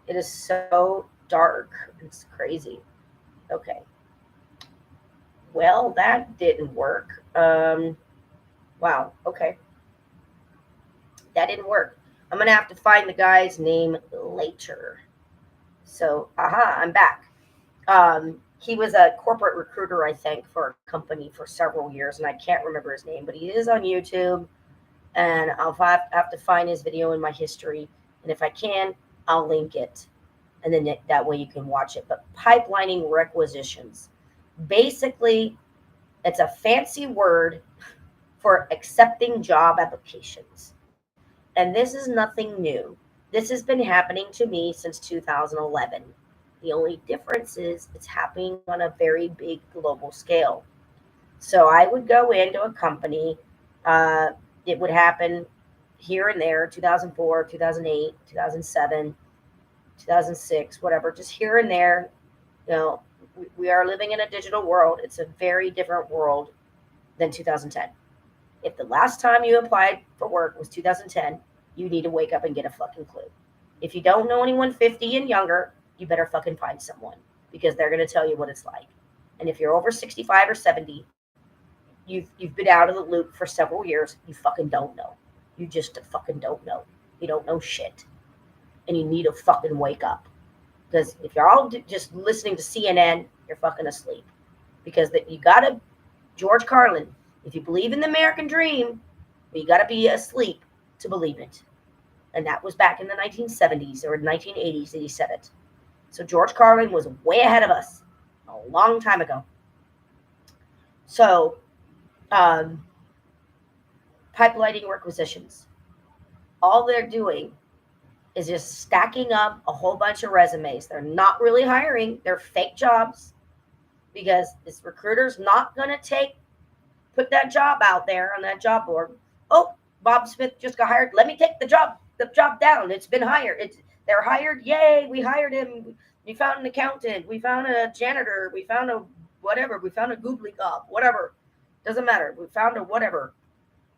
It is so dark. It's crazy. Okay. Well, that didn't work. Wow. Okay. That didn't work. I'm going to have to find the guy's name later. So, I'm back. He was a corporate recruiter, I think, for a company for several years, and I can't remember his name, but he is on YouTube, and I'll have to find his video in my history, and if I can, I'll link it, and then that way you can watch it. But pipelining requisitions, basically, it's a fancy word for accepting job applications. And this is nothing new. This has been happening to me since 2011. The only difference is it's happening on a very big global scale. So I would go into a company, uh, it would happen here and there, 2004, 2008, 2007, 2006, whatever, just here and there. You know, we are living in a digital world. It's a very different world than 2010. If the last time you applied for work was 2010, you need to wake up and get a fucking clue. If you don't know anyone 50 and younger, you better fucking find someone because they're going to tell you what it's like. And if you're over 65 or 70, you've been out of the loop for several years, you fucking don't know. You just fucking don't know. You don't know shit. And you need to fucking wake up. Because if you're all just listening to CNN, you're fucking asleep. Because you got to, George Carlin, if you believe in the American dream, you got to be asleep to believe it. And that was back in the 1970s or 1980s that he said it. So George Carlin was way ahead of us a long time ago. So, pipelining requisitions. All they're doing is just stacking up a whole bunch of resumes. They're not really hiring. They're fake jobs because this recruiter's not going to put that job out there on that job board. Oh, Bob Smith just got hired. Let me take the job down. It's been hired. They're hired. Yay, we hired him. We found an accountant. We found a janitor. We found a whatever. We found a googly cop. Whatever. Doesn't matter. We found a whatever.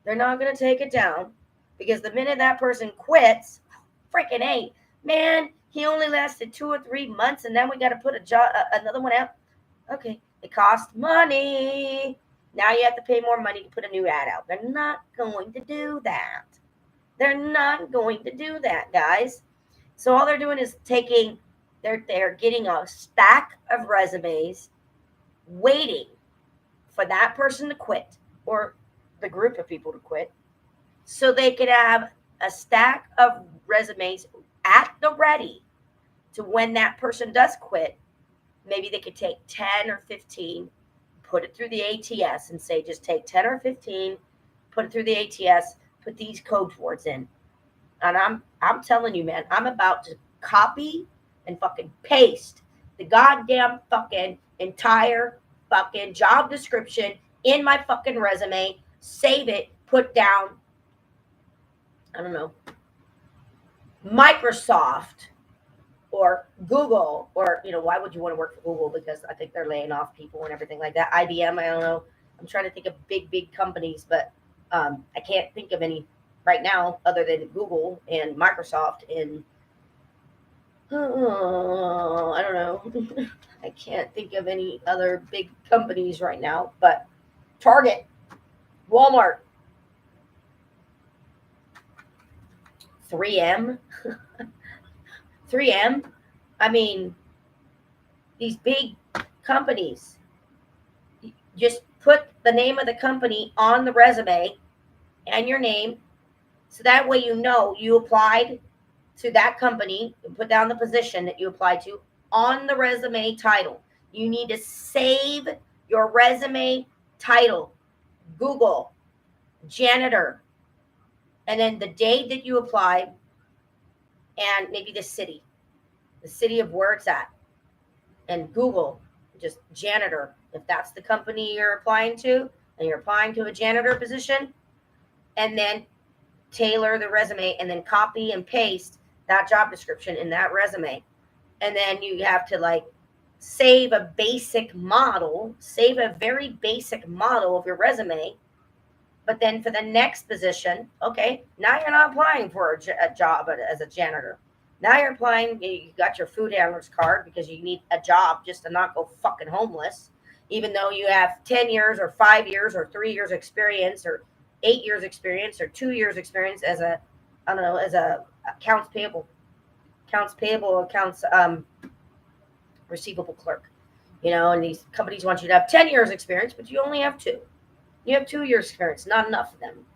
They're not going to take it down because the minute that person quits, freaking A, man, he only lasted 2 or 3 months and then we got to put another one out. Okay, it costs money. Now you have to pay more money to put a new ad out. They're not going to do that. They're not going to do that, guys. So all they're doing is they're getting a stack of resumes, waiting for that person to quit or the group of people to quit so they could have a stack of resumes at the ready to when that person does quit. Maybe they could take 10 or 15, put it through the ATS and say, just take 10 or 15, put it through the ATS, put these code words in. And I'm telling you, man, I'm about to copy and fucking paste the goddamn fucking entire fucking job description in my fucking resume, save it, put down, I don't know, Microsoft or Google, or, why would you want to work for Google? Because I think they're laying off people and everything like that. IBM, I don't know. I'm trying to think of big companies, but I can't think of any right now other than Google and Microsoft and I don't know. I can't think of any other big companies right now, but Target, Walmart, 3M. 3M. I mean, these big companies, just put the name of the company on the resume and your name. So that way you applied to that company and put down the position that you applied to on the resume title. You need to save your resume title. Google, janitor, and then the day that you applied and maybe the city of where it's at. And Google, just janitor, if that's the company you're applying to and you're applying to a janitor position, and then tailor the resume and then copy and paste that job description in that resume. And then you have to save a very basic model of your resume. But then for the next position, okay, now you're not applying for a job as a janitor. Now you're applying, you got your food handler's card because you need a job just to not go fucking homeless, even though you have 10 years or 5 years or 3 years experience or 8 years experience or 2 years experience as a, I don't know, as a accounts receivable clerk. And these companies want you to have 10 years experience, but you only have 2. You have 2 years experience, not enough of them.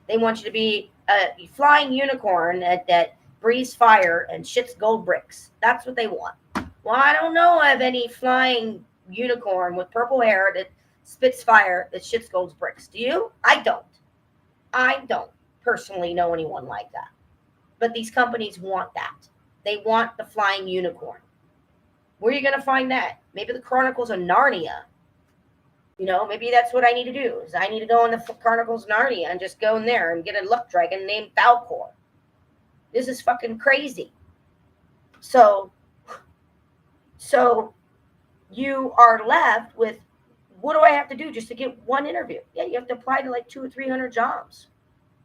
They want you to be a flying unicorn that breathes fire and shits gold bricks. That's what they want. Well, I don't know of any flying unicorn with purple hair that spits fire that shits gold bricks. Do you? I don't personally know anyone like that. But these companies want that. They want the flying unicorn. Where are you going to find that? Maybe the Chronicles of Narnia. Maybe that's what I need to do. Is I need to go in the Chronicles of Narnia and just go in there and get a luck dragon named Falcor. This is fucking crazy. So you are left with, what do I have to do just to get one interview? Yeah, you have to apply to like 200 or 300 jobs.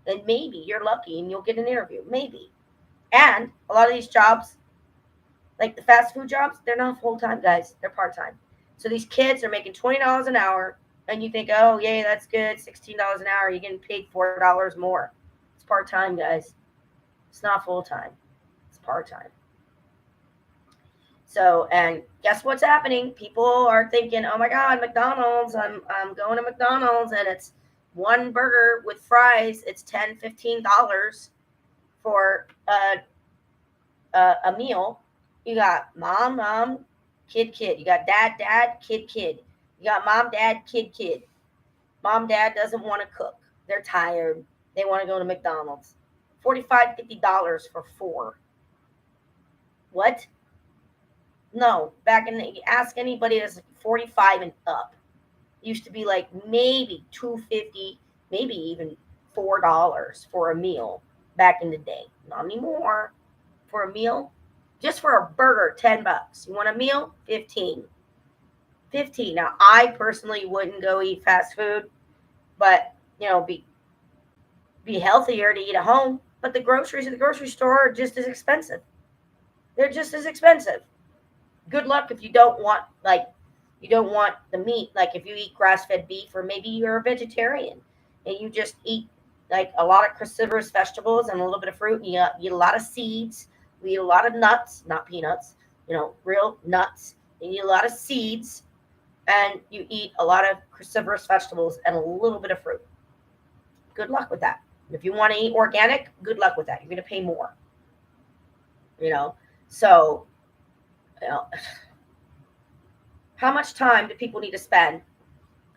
And maybe you're lucky and you'll get an interview. Maybe. And a lot of these jobs, like the fast food jobs, they're not full-time, guys. They're part-time. So these kids are making $20 an hour, and you think, oh, yay, that's good, $16 an hour. You're getting paid $4 more. It's part-time, guys. It's not full-time. It's part-time. So, and guess what's happening? People are thinking, oh, my God, McDonald's. I'm going to McDonald's, and it's one burger with fries. It's $10, $15 for a meal. You got mom, kid. You got dad, kid. You got mom, dad, kid. Mom, dad doesn't want to cook. They're tired. They want to go to McDonald's. $45, $50 for 4. What? No. Back in ask anybody that's 45 and up. It used to be like maybe $2.50, maybe even $4 for a meal back in the day. Not anymore. For a meal. Just for a burger, $10. You want a meal? $15. Now, I personally wouldn't go eat fast food, but be healthier to eat at home. But the groceries at the grocery store are just as expensive. They're just as expensive. Good luck if you don't want the meat. Like if you eat grass-fed beef, or maybe you're a vegetarian and you just eat like a lot of cruciferous vegetables and a little bit of fruit. And you eat a lot of seeds. We eat a lot of nuts, not peanuts, real nuts. You eat a lot of seeds, and you eat a lot of cruciferous vegetables and a little bit of fruit. Good luck with that. If you want to eat organic, good luck with that. You're going to pay more. So, how much time do people need to spend?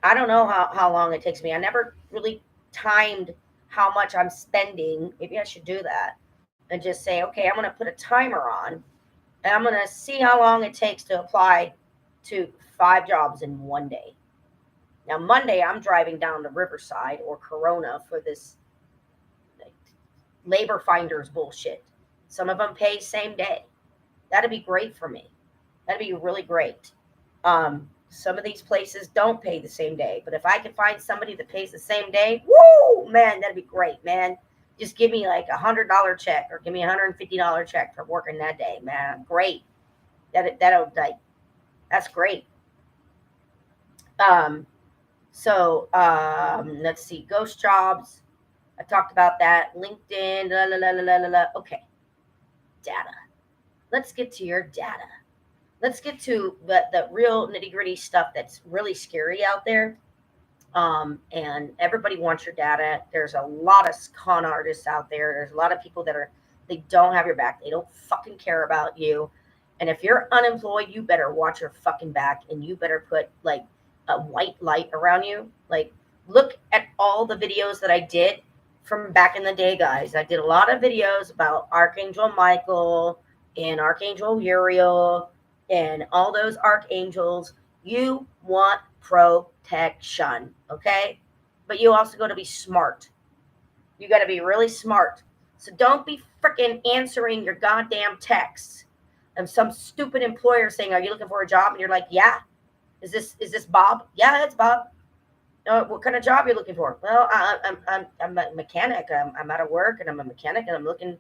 I don't know how long it takes me. I never really timed how much I'm spending. Maybe I should do that. And just say, okay, I'm going to put a timer on, and I'm going to see how long it takes to apply to 5 jobs in one day. Now, Monday, I'm driving down to Riverside or Corona for this labor finders bullshit. Some of them pay same day. That'd be great for me. That'd be really great. Some of these places don't pay the same day, but if I can find somebody that pays the same day, woo, man, that'd be great, man. Just give me like $100 check, or give me $150 check for working that day, man. Great. That's great. Let's see. Ghost jobs. I talked about that. LinkedIn. Okay. Data. Let's get to your data. Let's get to the real nitty-gritty stuff that's really scary out there. And everybody wants your data. There's a lot of con artists out there. There's a lot of people they don't have your back. They don't fucking care about you. And if you're unemployed, you better watch your fucking back, and you better put like a white light around you. Like, look at all the videos that I did from back in the day, guys. I did a lot of videos about Archangel Michael and Archangel Uriel and all those archangels. You want protection, okay? But you also got to be smart. You got to be really smart. So don't be freaking answering your goddamn texts of some stupid employer saying, "Are you looking for a job?" And you're like, "Yeah." Is this Bob? Yeah, it's Bob. What kind of job are you looking for? Well, I'm a mechanic. I'm out of work and I'm a mechanic and I'm looking,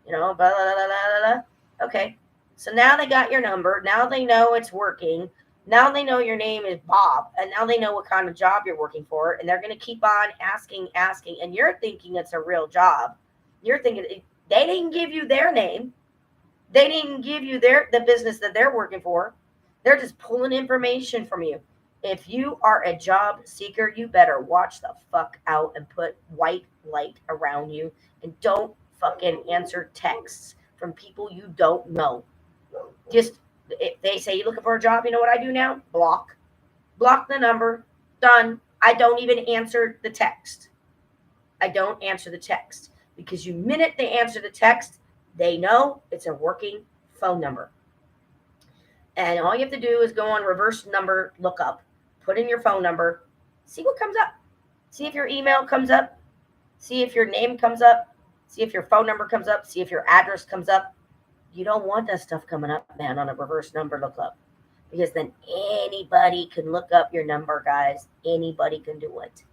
blah, blah, blah, blah, blah, blah. Okay. So now they got your number. Now they know it's working. Now they know your name is Bob. And now they know what kind of job you're working for. And they're going to keep on asking. And you're thinking it's a real job. You're thinking they didn't give you their name. They didn't give you the business that they're working for. They're just pulling information from you. If you are a job seeker, you better watch the fuck out and put white light around you and don't fucking answer texts from people you don't know. Just if they say you're looking for a job, you know what I do now? Block. Block the number. Done. I don't even answer the text. I don't answer the text because the minute they answer the text, they know it's a working phone number. And all you have to do is go on reverse number lookup, put in your phone number, see what comes up. See if your email comes up. See if your name comes up. See if your phone number comes up. See if your address comes up. You don't want that stuff coming up, man, on a reverse number lookup. Because then anybody can look up your number, guys. Anybody can do it.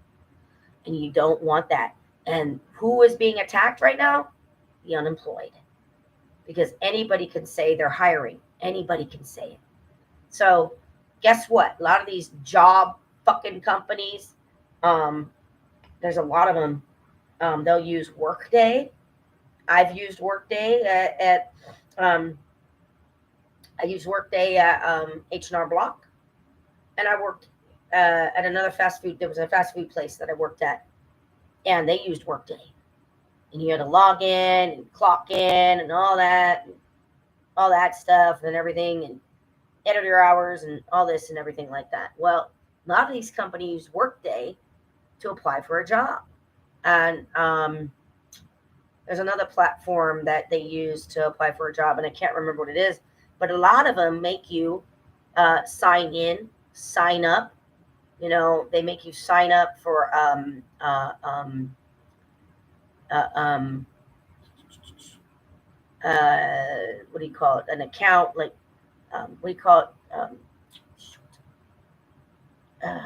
And you don't want that. And who is being attacked right now? The unemployed. Because anybody can say they're hiring. Anybody can say it. So guess what? A lot of these job fucking companies, there's a lot of them. They'll use Workday. I've used Workday I used Workday at H&R Block, and I worked at another fast food. There was a fast food place that I worked at, and they used Workday. And you had to log in and clock in and all that stuff and everything, and enter your hours and all this and everything like that. Well, a lot of these companies use Workday to apply for a job. And there's another platform that they use to apply for a job, and I can't remember what it is, but a lot of them make you sign in, sign up. They make you sign up for what do you call it? An account, like what do you call it?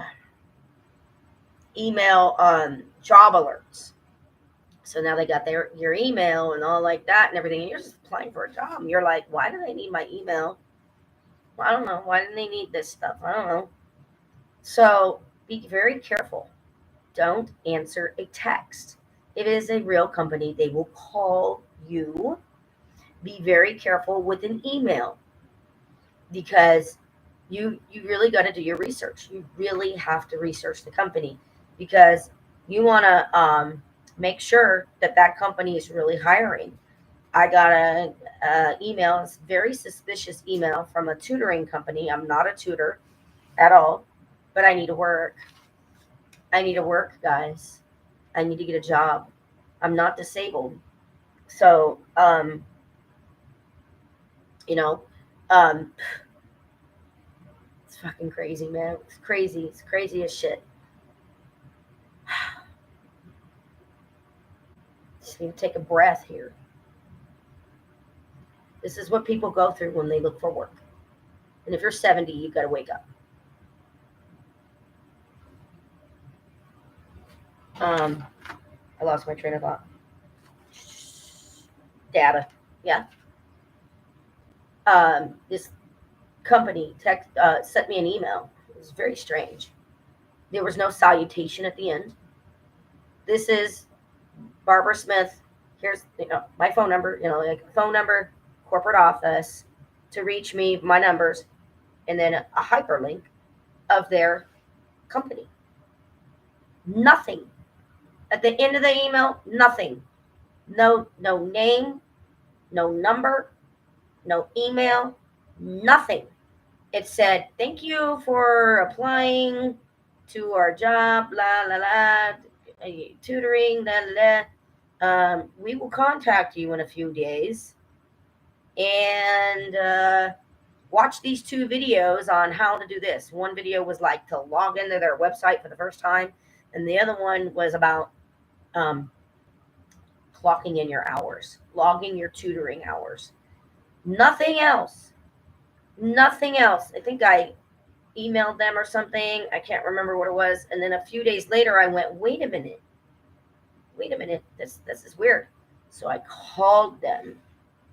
Email job alerts. So now they got your email and all like that and everything, and you're just applying for a job. And you're like, why do they need my email? Well, I don't know. Why do they need this stuff? I don't know. So be very careful. Don't answer a text. If it is a real company, they will call you. Be very careful with an email because you really got to do your research. You really have to research the company because you want to make sure that company is really hiring. I got a email, it's a very suspicious email from a tutoring company. I'm not a tutor at all, but I need to work. I need to work, guys. I need to get a job. I'm not disabled. So, it's fucking crazy, man. It's crazy. It's crazy as shit. Just need to take a breath here. This is what people go through when they look for work. And if you're 70, you've got to wake up. I lost my train of thought. Data. Yeah. This company sent me an email. It was very strange. There was no salutation at the end. This is Barbara Smith. Here's my phone number. Phone number, corporate office, to reach me, my numbers, and then a hyperlink of their company. Nothing. At the end of the email, nothing. No name, no number, no email, nothing. It said, thank you for applying to our job, blah, blah, blah, tutoring, blah, blah, blah. We will contact you in a few days and watch these 2 videos on how to do this. One video was like to log into their website for the first time, and the other one was about clocking in your hours, logging your tutoring hours. Nothing else. Nothing else. I think I emailed them or something. I can't remember what it was. And then a few days later, I went, wait a minute. Wait a minute. This is weird. So I called them.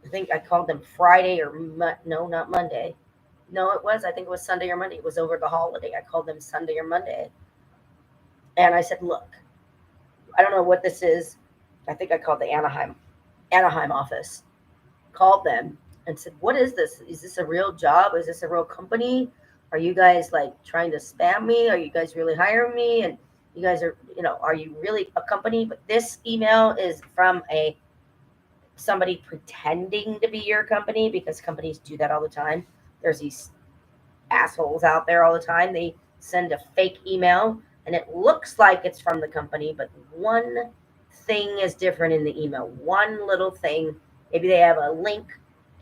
I think I called them Friday or no, not Monday. No, it was. I think it was Sunday or Monday. It was over the holiday. I called them Sunday or Monday. And I said, look, I don't know what this is. I think I called the Anaheim office. Called them and said, what is this? Is this a real job? Is this a real company? Are you guys like trying to spam me? Are you guys really hiring me? And you guys are, are you really a company? But this email is from somebody pretending to be your company, because companies do that all the time. There's these assholes out there all the time. They send a fake email and it looks like it's from the company, but one thing is different in the email. One little thing. Maybe they have a link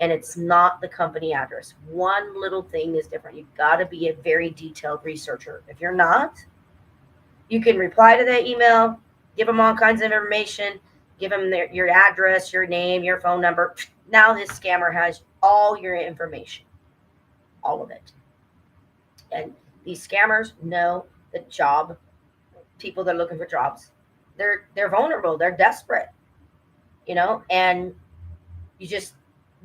and it's not the company address. One little thing is different. You've got to be a very detailed researcher. If you're not, you can reply to that email, give them all kinds of information, give them your address, your name, your phone number. Now this scammer has all your information, all of it. And these scammers know the job, people that are looking for jobs, they're vulnerable, they're desperate, and you just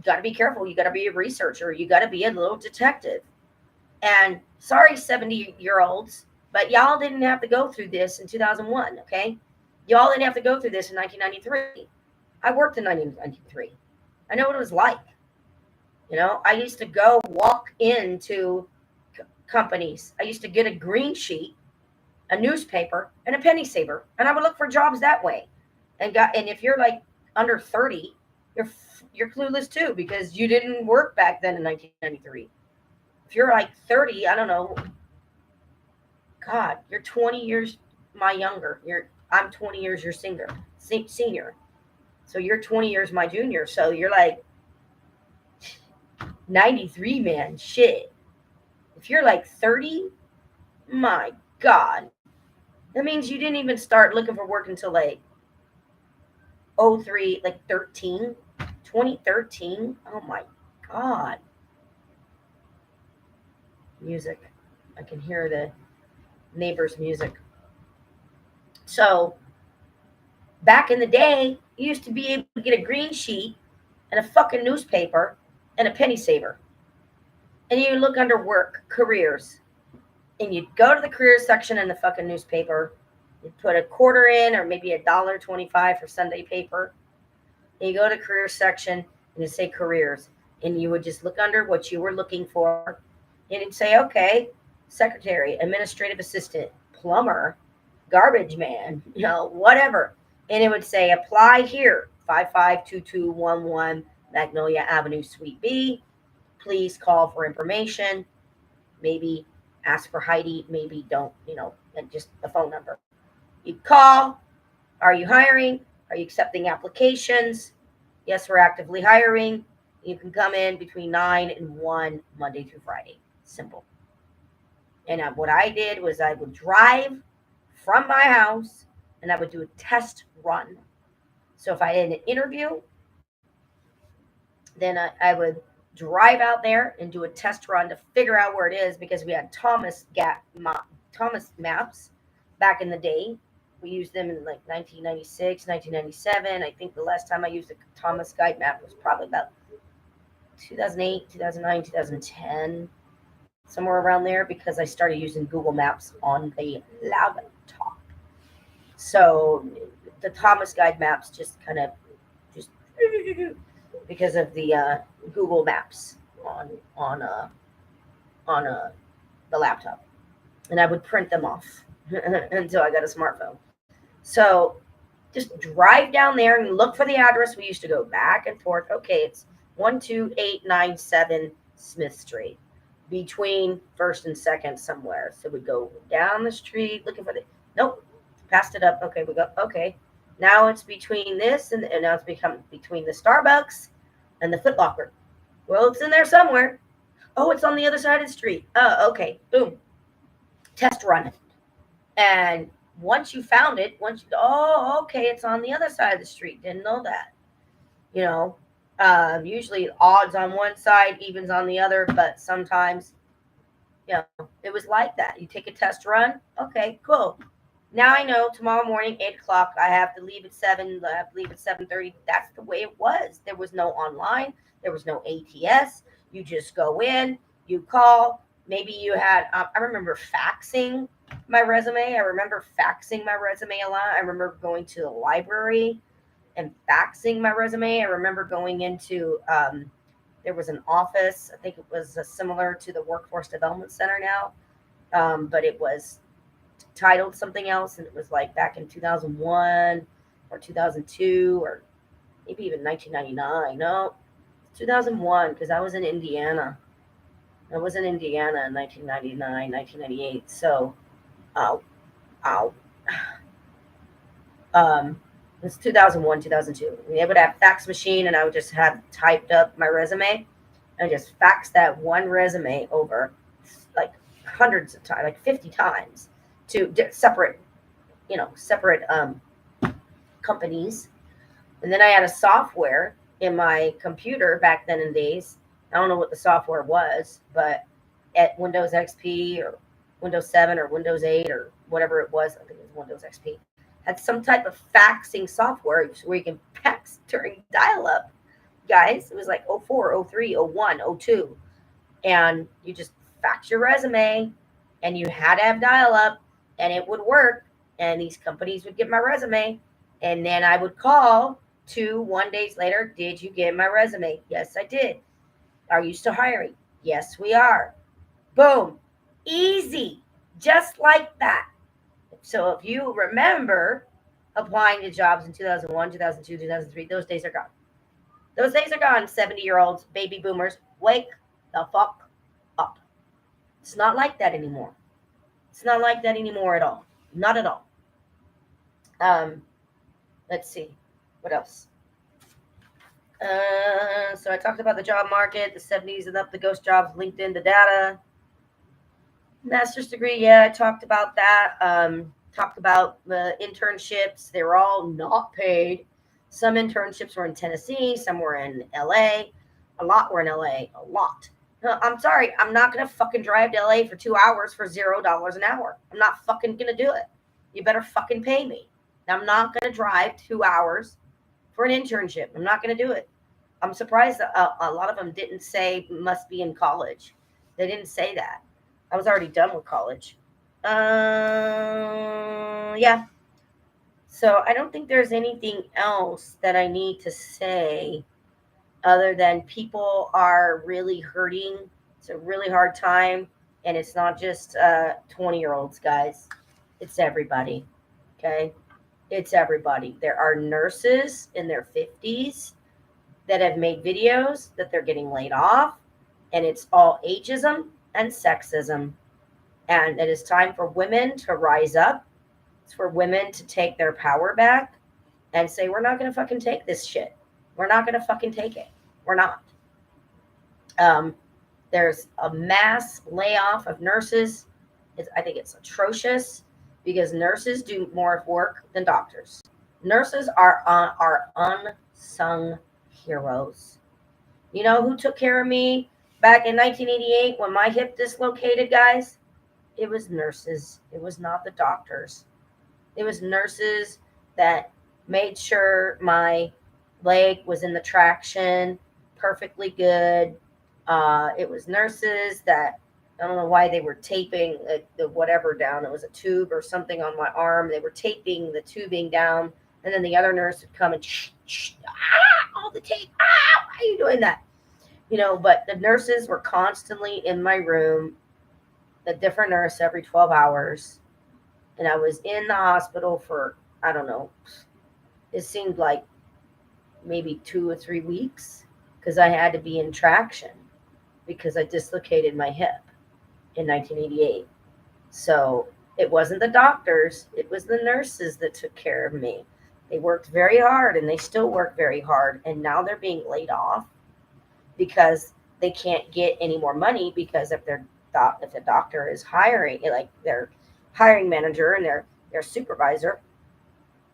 got to be careful. You got to be a researcher. You got to be a little detective. And sorry, 70-year-olds, but y'all didn't have to go through this in 2001, okay? Y'all didn't have to go through this in 1993. I worked in 1993. I know what it was like. I used to go walk into companies. I used to get a green sheet, a newspaper, and a penny saver, and I would look for jobs that way. And if you're like under 30, you're clueless too, because you didn't work back then in 1993. If you're like 30, I don't know. God, you're 20 years my younger. I'm 20 years your senior. So you're 20 years my junior. So you're like 93, man. Shit. If you're like 30, my God. That means you didn't even start looking for work until like 03, like 13, 2013. Oh my God. Music. I can hear the neighbor's music. So back in the day, you used to be able to get a green sheet and a fucking newspaper and a penny saver. And you look under work, careers, and you'd go to the careers section in the fucking newspaper. You'd put a quarter in, or maybe $1.25 for Sunday paper. And you go to career section and you say careers, and you would just look under what you were looking for, and it'd say, okay, secretary, administrative assistant, plumber, garbage man, whatever. And it would say apply here, 552211 Magnolia Avenue, Suite B. Please call for information. Maybe ask for Heidi, maybe don't, and just the phone number. You call. Are you hiring? Are you accepting applications? Yes, we're actively hiring. You can come in between 9 and 1, Monday through Friday. Simple. And what I did was I would drive from my house and I would do a test run. So if I had an interview, then I would drive out there and do a test run to figure out where it is, because we had Thomas maps back in the day. We used them in like 1996, 1997. I think the last time I used a Thomas Guide map was probably about 2008, 2009, 2010, somewhere around there, because I started using Google Maps on the laptop. So the Thomas Guide maps just kind of just because of the Google Maps on the laptop, and I would print them off until I got a smartphone. So just drive down there and look for the address. We used to go back and forth. Okay, it's 12897 Smith Street, between First and Second somewhere. So we go down the street looking for nope, passed it up. Okay, we go, okay. Now it's between this and now it's become between the Starbucks and the Foot Locker. Well, it's in there somewhere. Oh, it's on the other side of the street. Oh, okay. Boom. Test run. And once you found it, okay, it's on the other side of the street. Didn't know that. Usually odds on one side, evens on the other, but sometimes, it was like that. You take a test run. Okay, cool. Now I know tomorrow morning, 8 o'clock, I have to leave at 7. I have to leave at 7:30. That's the way it was. There was no online. There was no ATS. You just go in, you call. Maybe you had, I remember faxing my resume. I remember faxing my resume a lot. I remember going to the library and faxing my resume. I remember going into, there was an office. I think it was similar to the Workforce Development Center now, but it was titled something else, and it was like back in 2001 or 2002 or maybe even 1999. No, 2001, because I was in Indiana. I was in Indiana in 1999, 1998. So, ow, ow. It's 2001, 2002. They would have fax machine, and I would just have typed up my resume and just fax that one resume over like hundreds of times, like 50 times to separate, separate companies. And then I had a software in my computer back then in days. I don't know what the software was, but at Windows XP or Windows 7 or Windows 8 or whatever it was, I think it was Windows XP, had some type of faxing software where you can fax during dial-up. Guys, it was like 04, 03, 01, 02. And you just fax your resume, and you had to have dial-up, and it would work. And these companies would get my resume, and then I would call 1 days later. Did you get my resume? Yes, I did. Are you still hiring? Yes, we are. Boom. Easy. Just like that. So if you remember applying to jobs in 2001, 2002, 2003, those days are gone. Those days are gone, 70-year-olds, baby boomers. Wake the fuck up. It's not like that anymore. It's not like that anymore at all. Not at all. Let's see. What else? So I talked about the job market, the 70s and up, the ghost jobs, LinkedIn, the data. Master's degree, yeah, I talked about that. Talked about the internships. They were all not paid. Some internships were in Tennessee. Some were in LA. A lot were in LA. A lot. I'm sorry. I'm not going to fucking drive to LA for 2 hours for $0 an hour. I'm not fucking going to do it. You better fucking pay me. I'm not going to drive 2 hours for an internship. I'm not going to do it. I'm surprised a lot of them didn't say must be in college. They didn't say that. I was already done with college. Yeah. So I don't think there's anything else that I need to say other than people are really hurting. It's a really hard time. And it's not just 20-year-olds, guys. It's everybody. Okay? It's everybody. There are nurses in their 50s that have made videos that they're getting laid off. And it's all ageism and sexism. And it is time for women to rise up. It's for women to take their power back and say, we're not going to fucking take this shit. We're not going to fucking take it. We're not. There's a mass layoff of nurses. I think it's atrocious because nurses do more work than doctors. Nurses are unsung heroes. You know who took care of me back in 1988 when my hip dislocated, guys? It was nurses. It was not the doctors. It was nurses that made sure my leg was in the traction perfectly good. It was nurses that, I don't know why they were taping the whatever down. It was a tube or something on my arm. They were taping the tubing down, and then the other nurse would come and all the tape. Why are you doing that? But the nurses were constantly in my room, a different nurse every 12 hours. And I was in the hospital for, I don't know, it seemed like maybe 2 or 3 weeks because I had to be in traction because I dislocated my hip in 1988. So it wasn't the doctors, it was the nurses that took care of me. They worked very hard, and they still work very hard. And now they're being laid off because they can't get any more money because if the doctor is hiring, like their hiring manager and their supervisor,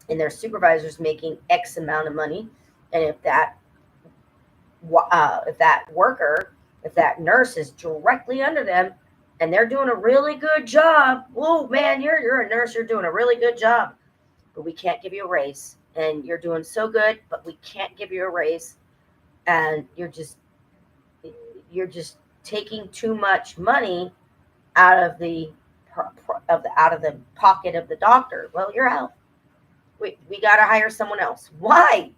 and their supervisor's making X amount of money, and if that if that worker, if that nurse is directly under them and they're doing a really good job, whoa, man, you're a nurse, you're doing a really good job, but we can't give you a raise. And you're doing so good, but we can't give you a raise. And you're just taking too much money out of the out of the pocket of the doctor. Well, you're out. We got to hire someone else. Why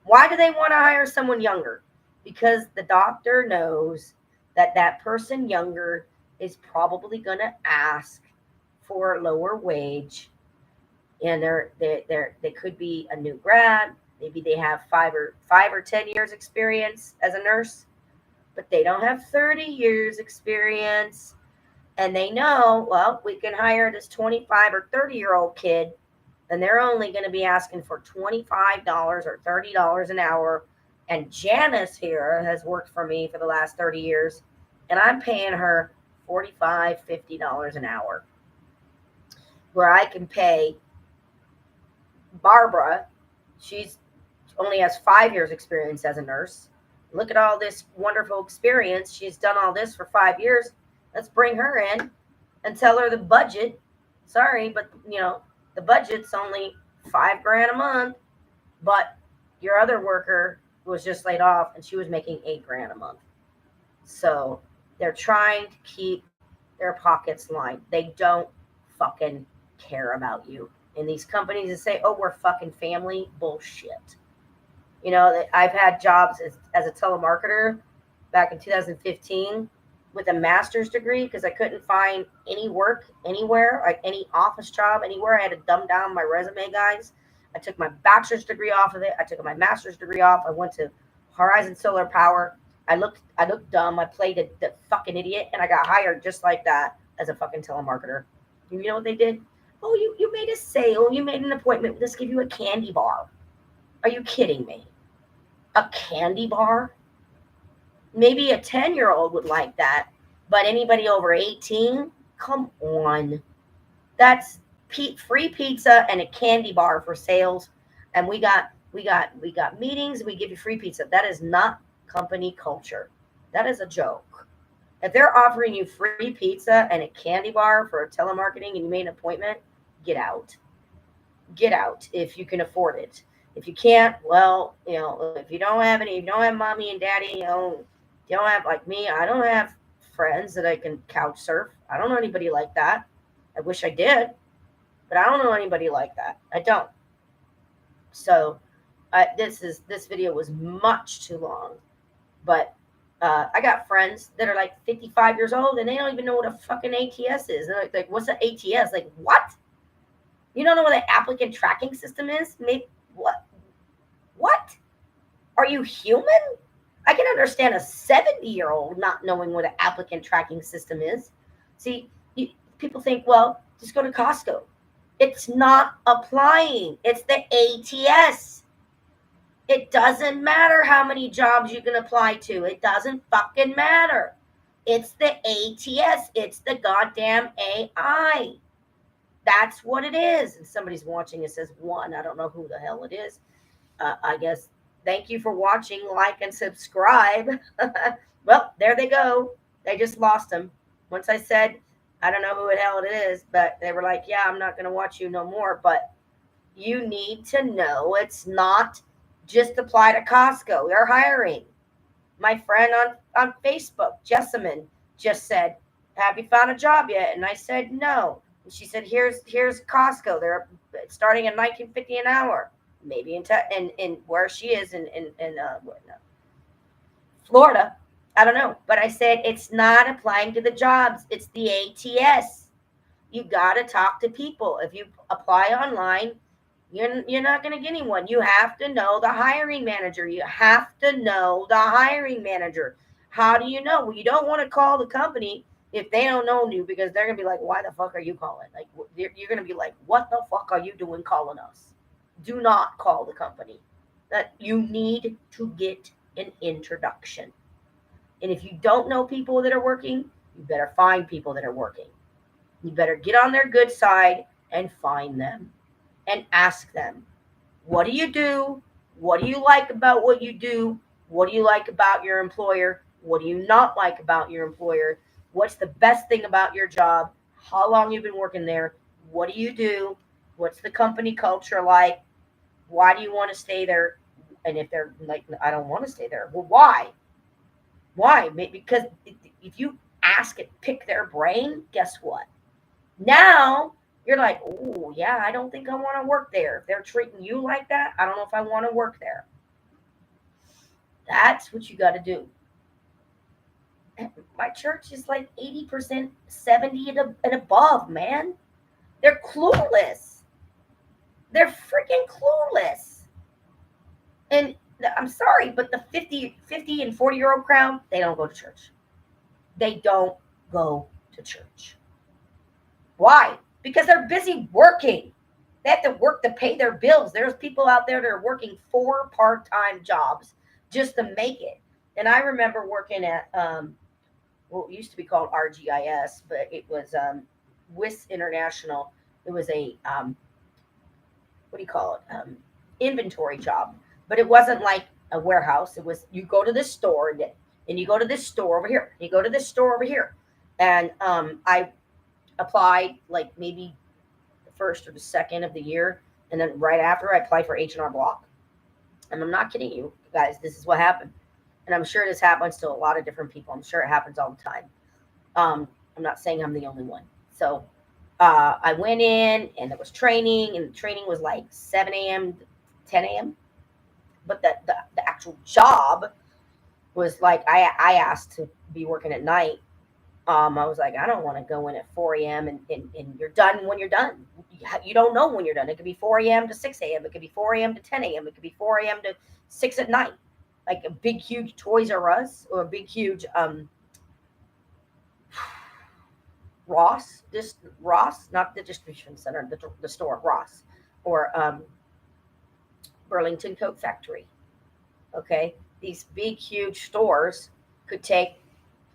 do they want to hire someone younger? Because the doctor knows that that person younger is probably going to ask for a lower wage, and they could be a new grad. Maybe they have 5 or 10 years experience as a nurse, but they don't have 30 years experience. And they know, well, we can hire this 25 or 30-year-old kid, and they're only going to be asking for $25 or $30 an hour. And Janice here has worked for me for the last 30 years, and I'm paying her $45, $50 an hour. Where I can pay Barbara, she's only has 5 years experience as a nurse. Look at all this wonderful experience. She's done all this for 5 years. Let's bring her in and tell her the budget. Sorry, but the budget's only $5,000 a month. But your other worker was just laid off and she was making $8,000 a month. So they're trying to keep their pockets lined. They don't fucking care about you. And these companies that say, oh, we're fucking family, bullshit. I've had jobs as a telemarketer back in 2015 with a master's degree because I couldn't find any work anywhere, like any office job anywhere. I had to dumb down my resume, guys. I took my bachelor's degree off of it. I took my master's degree off. I went to Horizon Solar Power. I looked dumb. I played the fucking idiot, and I got hired just like that as a fucking telemarketer. You know what they did? Oh, you made a sale. You made an appointment. Let's give you a candy bar. Are you kidding me? A candy bar? Maybe a 10-year-old would like that, but anybody over 18? Come on. That's free pizza and a candy bar for sales, and we got meetings. We give you free pizza. That is not company culture. That is a joke. If they're offering you free pizza and a candy bar for telemarketing and you made an appointment, get out. Get out if you can afford it. If you can't, well, if you don't have mommy and daddy, you don't have, like me, I don't have friends that I can couch surf. I don't know anybody like that. I wish I did, but I don't know anybody like that. I don't. So this video was much too long, but I got friends that are like 55 years old and they don't even know what a fucking ATS is. They're like, what's an ATS? Like, what? You don't know what an applicant tracking system is? Maybe what? Are you human? I can understand a 70-year-old not knowing what an applicant tracking system is. See, people think, well, just go to Costco. It's not applying. It's the ATS. It doesn't matter how many jobs you can apply to. It doesn't fucking matter. It's the ATS. It's the goddamn AI. That's what it is. And somebody's watching. It says one. I don't know who the hell it is. I guess. Thank you for watching. Like and subscribe. Well, there they go. They just lost them. Once I said, I don't know who the hell it is, but they were like, yeah, I'm not going to watch you no more. But you need to know it's not just apply to Costco. They're hiring. My friend on Facebook, Jessamine, just said, have you found a job yet? And I said, no. And she said, here's Costco. They're starting at $19.50 an hour. Maybe in where she is in Florida. I don't know. But I said, it's not applying to the jobs. It's the ATS. You got to talk to people. If you apply online, you're not going to get anyone. You have to know the hiring manager. You have to know the hiring manager. How do you know? Well, you don't want to call the company if they don't know you, because they're going to be like, why the fuck are you calling? Like, you're going to be like, what the fuck are you doing calling us? Do not call the company. That you need to get an introduction. And if you don't know people that are working, you better find people that are working. You better get on their good side and find them and ask them, what do you do? What do you like about what you do? What do you like about your employer? What do you not like about your employer? What's the best thing about your job? How long you've been working there? What do you do? What's the company culture like? Why do you want to stay there? And if they're like, I don't want to stay there. Well, why? Why? Because if you ask and pick their brain, guess what? Now you're like, oh, yeah, I don't think I want to work there. If they're treating you like that, I don't know if I want to work there. That's what you got to do. My church is like 80%, 70 and above, man. They're clueless. They're freaking clueless. And I'm sorry, but the 50 and 40-year-old crowd, they don't go to church. They don't go to church. Why? Because they're busy working. They have to work to pay their bills. There's people out there that are working 4 part-time jobs just to make it. And I remember working at well, it used to be called RGIS, but it was WIS International. It was a what do you call it? Inventory job, but it wasn't like a warehouse. It was you go to this store and you go to this store over here. You go to this store over here, and I applied like maybe the first or the second of the year, and then right after I applied for H&R Block. And I'm not kidding you guys. This is what happened, and I'm sure this happens to a lot of different people. I'm sure it happens all the time. I'm not saying I'm the only one. So I went in and there was training, and the training was like 7 a.m. to 10 a.m. But the actual job was like I asked to be working at night. I was like, I don't want to go in at 4 a.m. And you're done when you're done. You don't know when you're done. It could be 4 a.m. to 6 a.m. It could be 4 a.m. to 10 a.m. It could be 4 a.m. to 6 at night. Like a big, huge Toys R Us or a big, huge Ross, not the distribution center, the store, Ross, or Burlington Coat Factory. Okay, these big, huge stores could take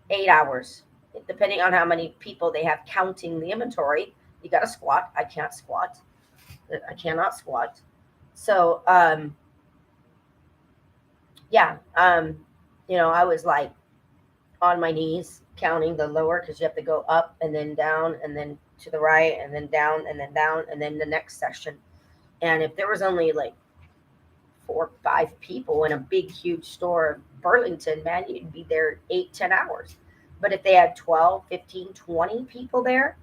8 hours, depending on how many people they have counting the inventory. You got to squat. I can't squat. I cannot squat. So, yeah, I was like on my knees counting the lower because you have to go up and then down and then to the right and then down and then down and then the next section. And if there was only like 4 or 5 people in a big, huge store, Burlington, man, you'd be there 8-10 hours. But if they had 12, 15, 20 people there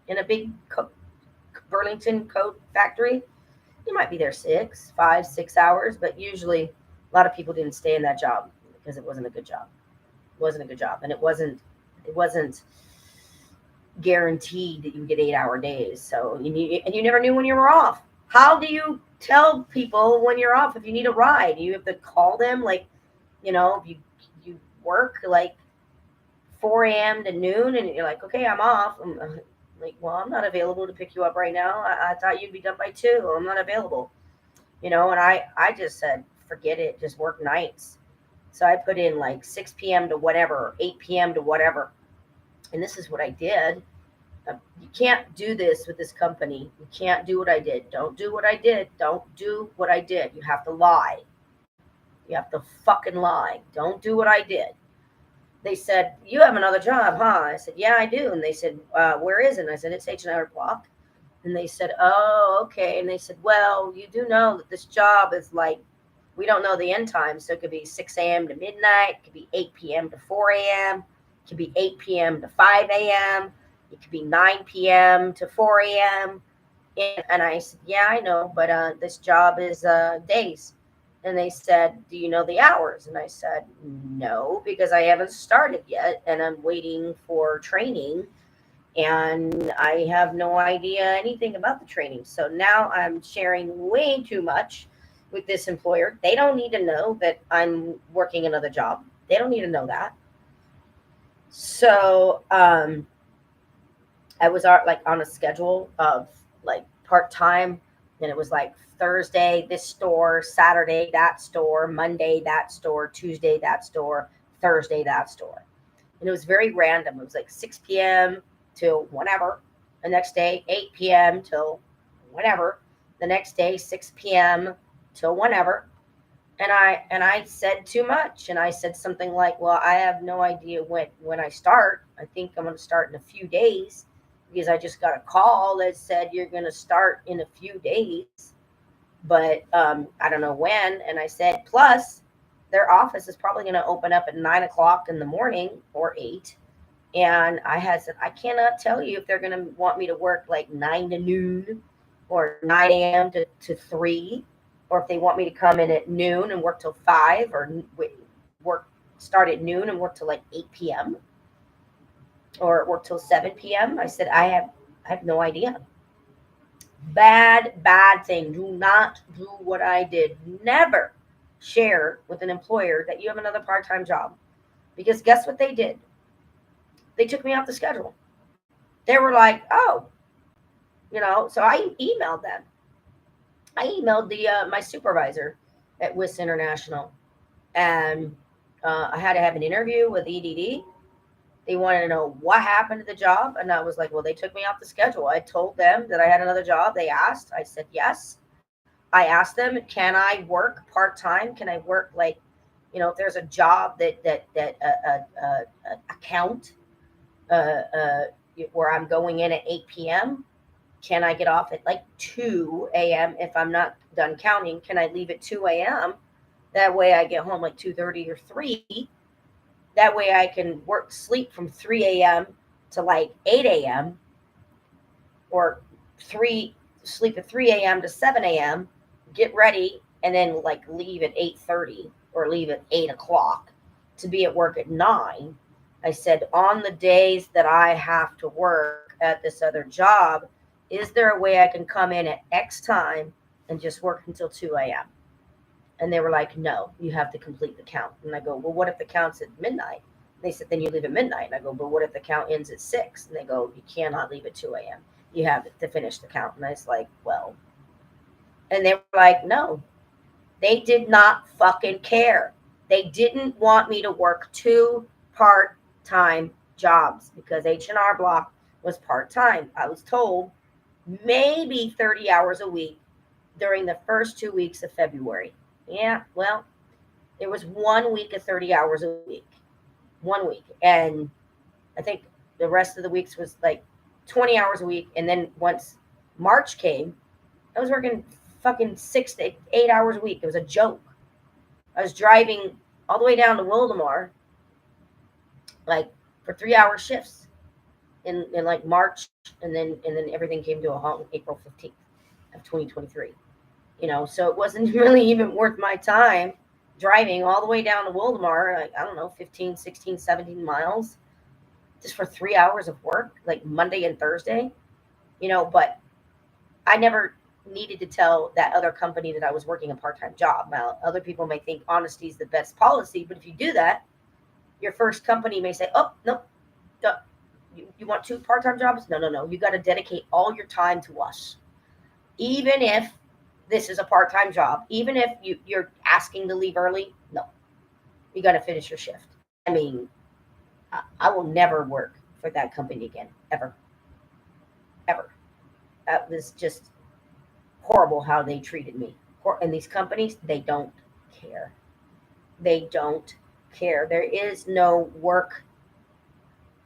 in a big Burlington coat factory, you might be there 5, 6 hours. But usually a lot of people didn't stay in that job because it wasn't a good job. It wasn't a good job. And it wasn't guaranteed that you would get 8-hour days. So you never knew when you were off. How do you tell people when you're off if you need a ride? You have to call them, like, if you work like 4 a.m. to noon and you're like, okay, I'm off. I'm like, well, I'm not available to pick you up right now. I thought you'd be done by 2. I'm not available. And I just said, forget it, just work nights. So I put in like 6 p.m. to whatever, 8 p.m. to whatever. And this is what I did. You can't do this with this company. You can't do what I did. Don't do what I did. Don't do what I did. You have to lie. You have to fucking lie. Don't do what I did. They said, you have another job, huh? I said, yeah, I do. And they said, where is it? And I said, it's H&R Block. And they said, oh, okay. And they said, well, you do know that this job is like, we don't know the end time. So it could be 6 a.m. to midnight. It could be 8 p.m. to 4 a.m. It could be 8 p.m. to 5 a.m. It could be 9 p.m. to 4 a.m. And I said, yeah, I know, but this job is days. And they said, do you know the hours? And I said, no, because I haven't started yet. And I'm waiting for training. And I have no idea anything about the training. So now I'm sharing way too much with this employer. They don't need to know that I'm working another job. They don't need to know that. So I was like on a schedule of like part-time, and it was like Thursday this store, Saturday that store, Monday that store, Tuesday that store, Thursday that store. And it was very random. It was like 6 p.m. till whenever. The next day 8 p.m. till whenever. The next day 6 p.m. till whenever. And I said too much, and I said something like, well, I have no idea when I start. I think I'm going to start in a few days, because I just got a call that said you're going to start in a few days, but I don't know when. And I said, plus their office is probably going to open up at 9 o'clock in the morning or 8. And I had said, I cannot tell you if they're going to want me to work like 9 to noon or 9 a.m. to 3, or if they want me to come in at noon and work till 5, or work start at noon and work till like 8 p.m. or work till 7 p.m. I said, I have no idea. Bad thing. Do not do what I did. Never share with an employer that you have another part-time job, because guess what they did? They took me off the schedule. They were like, oh, so I emailed them. I emailed the my supervisor at WIS International, and I had to have an interview with EDD. They wanted to know what happened to the job, and I was like, well, they took me off the schedule. I told them that I had another job. They asked. I said yes. I asked them, can I work part time? Can I work, like, if there's a job that account where I'm going in at 8 p.m. Can I get off at like 2 a.m.? If I'm not done counting, can I leave at 2 a.m.? That way I get home like 2:30 or 3. That way I can sleep from 3 a.m. to like 8 a.m. or sleep at 3 a.m. to 7 a.m., get ready, and then like leave at 8:30 or leave at 8 o'clock to be at work at 9. I said, on the days that I have to work at this other job, is there a way I can come in at X time and just work until 2 a.m.? And they were like, no, you have to complete the count. And I go, well, what if the count's at midnight? They said, then you leave at midnight. And I go, but what if the count ends at 6? And they go, you cannot leave at 2 a.m. You have to finish the count. And I was like, well, and they were like, no, they did not fucking care. They didn't want me to work 2 part-time jobs, because H&R Block was part-time. I was told maybe 30 hours a week during the first 2 weeks of February. Yeah, well, it was 1 week of 30 hours a week. 1 week. And I think the rest of the weeks was like 20 hours a week. And then once March came, I was working fucking 6 to 8 hours a week. It was a joke. I was driving all the way down to Wildomar, like for 3-hour shifts in like March, and then everything came to a halt on April 15th of 2023. So it wasn't really even worth my time driving all the way down to Wildomar, like, I don't know, 15, 16, 17 miles just for 3 hours of work, like Monday and Thursday, but I never needed to tell that other company that I was working a part-time job. Now, other people may think honesty is the best policy, but if you do that, your first company may say, oh, no, you want 2 part-time jobs? No. You got to dedicate all your time to us. Even if this is a part-time job, even if you're asking to leave early, no, you got to finish your shift. I mean, I will never work for that company again, ever. That was just horrible how they treated me. And these companies, they don't care. They don't care. There is no work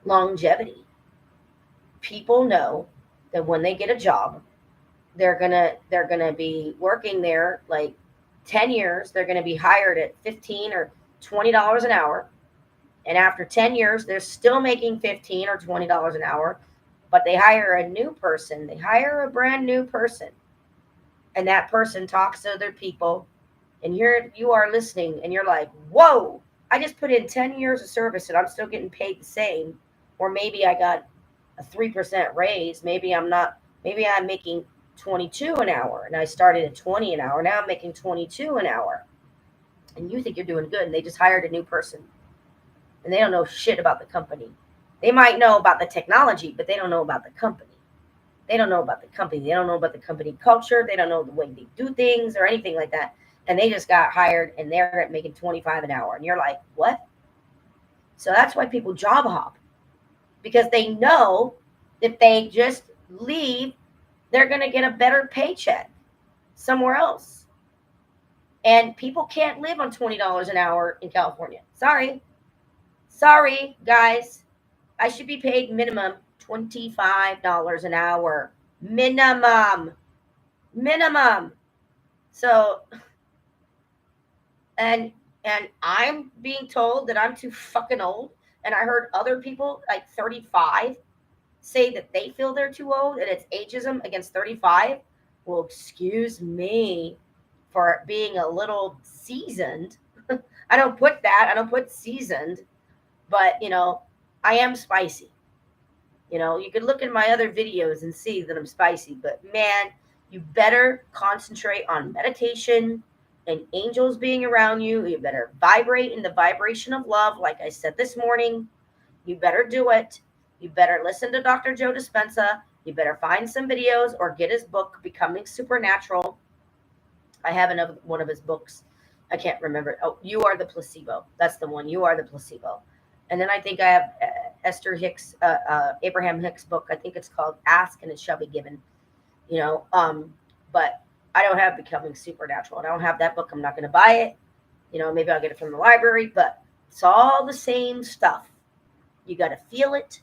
longevity. People know that when they get a job, they're gonna be working there like 10 years. They're gonna be hired at $15 or $20 an hour. And after 10 years, they're still making $15 or $20 an hour, but they hire a new person. They hire a brand new person. And that person talks to other people, and you are listening, and you're like, whoa, I just put in 10 years of service and I'm still getting paid the same. Or maybe I got a 3% raise. Maybe I'm making 22 an hour, and I started at 20 an hour. Now I'm making 22 an hour. And you think you're doing good, and they just hired a new person. And they don't know shit about the company. They might know about the technology, but they don't know about the company. They don't know about the company. They don't know about the company culture. They don't know the way they do things or anything like that. And they just got hired, and they're making 25 an hour. And you're like, what? So that's why people job hop, because they know if they just leave, they're going to get a better paycheck somewhere else. And people can't live on $20 an hour in California. Sorry, guys. I should be paid minimum $25 an hour. Minimum. Minimum. So, and I'm being told that I'm too fucking old. And I heard other people like 35 say that they feel they're too old and it's ageism against 35. Well, excuse me for being a little seasoned. I don't put that. I don't put seasoned, but I am spicy. You could look at my other videos and see that I'm spicy, but man, you better concentrate on meditation and angels being around you. You better vibrate in the vibration of love, like I said this morning. You better do it. You better listen to Dr. Joe Dispenza. You better find some videos or get his book, Becoming Supernatural. I have another one of his books. I can't remember. Oh, You Are the Placebo. That's the one. You Are the Placebo. And then I think I have Esther Hicks, Abraham Hicks' book. I think it's called Ask and It Shall Be Given. But I don't have Becoming Supernatural. I don't have that book. I'm not going to buy it. Maybe I'll get it from the library, but it's all the same stuff. You got to feel it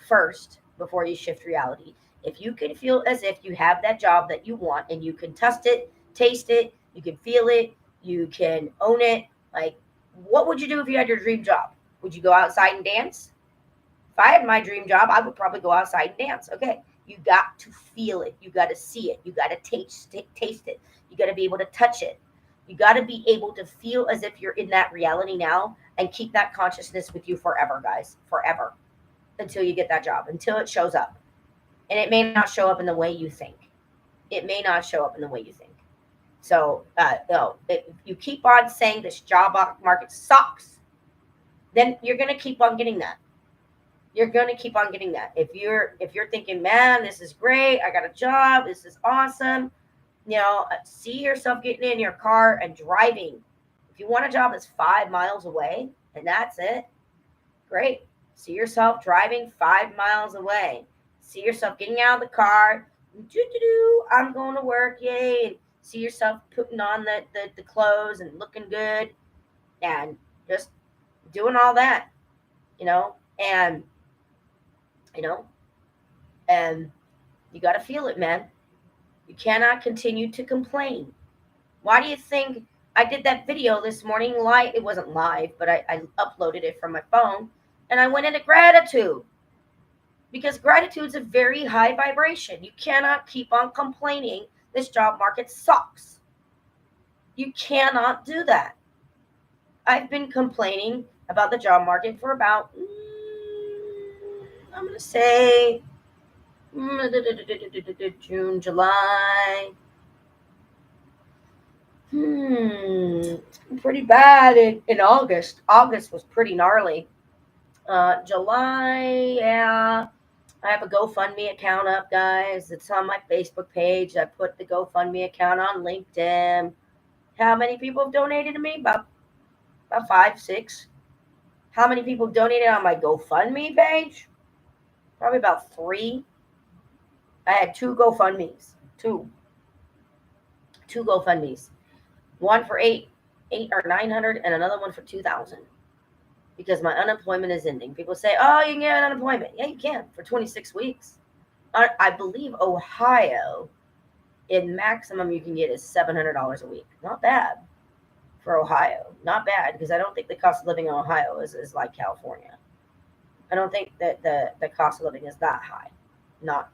first before you shift reality. If you can feel as if you have that job that you want and you can taste it, you can feel it, you can own it. Like, what would you do if you had your dream job? Would you go outside and dance? If I had my dream job, I would probably go outside and dance. Okay. You got to feel it. You got to see it. You got to taste it. You got to be able to touch it. You got to be able to feel as if you're in that reality now and keep that consciousness with you forever, guys. Forever. Until you get that job, until it shows up. And it may not show up in the way you think. It may not show up in the way you think. So, if you keep on saying this job market sucks, then you're going to keep on getting that. You're going to keep on getting that. If you're thinking, man, this is great. I got a job. This is awesome. See yourself getting in your car and driving. If you want a job that's 5 miles away and that's it, great. See yourself driving 5 miles away. See yourself getting out of the car. I'm going to work. Yay. And see yourself putting on the clothes and looking good and just doing all that, and you got to feel it, man. You cannot continue to complain. Why do you think I did that video this morning live? It wasn't live, but I uploaded it from my phone, and I went into gratitude because gratitude is a very high vibration. You cannot keep on complaining this job market sucks. You cannot do that. I've been complaining about the job market for about, I'm going to say, June, July. Pretty bad in August. August was pretty gnarly. July, yeah. I have a GoFundMe account up, guys. It's on my Facebook page. I put the GoFundMe account on LinkedIn. How many people have donated to me? About 5, 6. How many people donated on my GoFundMe page? Probably about 3. I had 2 GoFundMes. Two GoFundMes. One for 8 or 900 and another one for 2,000. Because my unemployment is ending. People say, oh, you can get unemployment. Yeah, you can for 26 weeks. I believe Ohio, in maximum you can get is $700 a week. Not bad for Ohio. Not bad, because I don't think the cost of living in Ohio is like California. I don't think that the cost of living is that high. Not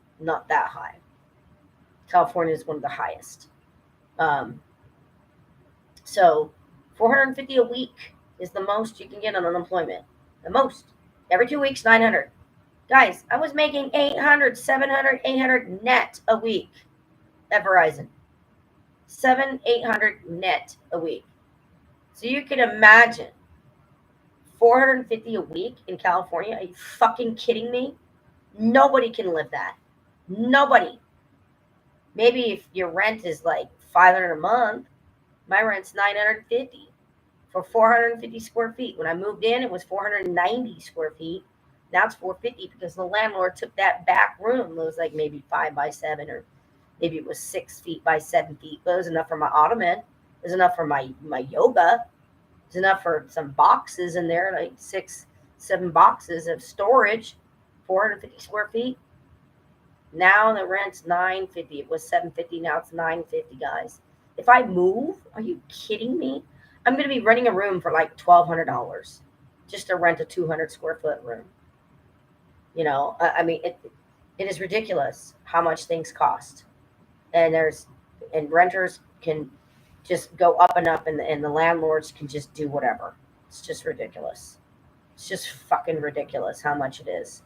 that high. California is one of the highest. So $450 a week is the most you can get on unemployment. The most. Every 2 weeks, 900. Guys, I was making 800, 700, 800 net a week at Verizon. 700, 800 net a week. So you can imagine $450 a week in California. Are you fucking kidding me? Nobody can live that. Nobody. Maybe if your rent is like $500 a month, my rent's $950 for 450 square feet. When I moved in, it was 490 square feet. Now it's $450 because the landlord took that back room. It was like maybe 5 by 7, or maybe it was 6 feet by 7 feet. But it was enough for my ottoman. There's enough for my yoga. There's enough for some boxes in there, like 6-7 boxes of storage, 450 square feet. Now the rent's $950. It was $750. Now it's $950, guys. If I move, are you kidding me? I'm going to be renting a room for like $1,200 just to rent a 200 square foot room. I mean, it is ridiculous how much things cost, and renters can just go up and up, and the landlords can just do whatever. It's just ridiculous. It's just fucking ridiculous how much it is.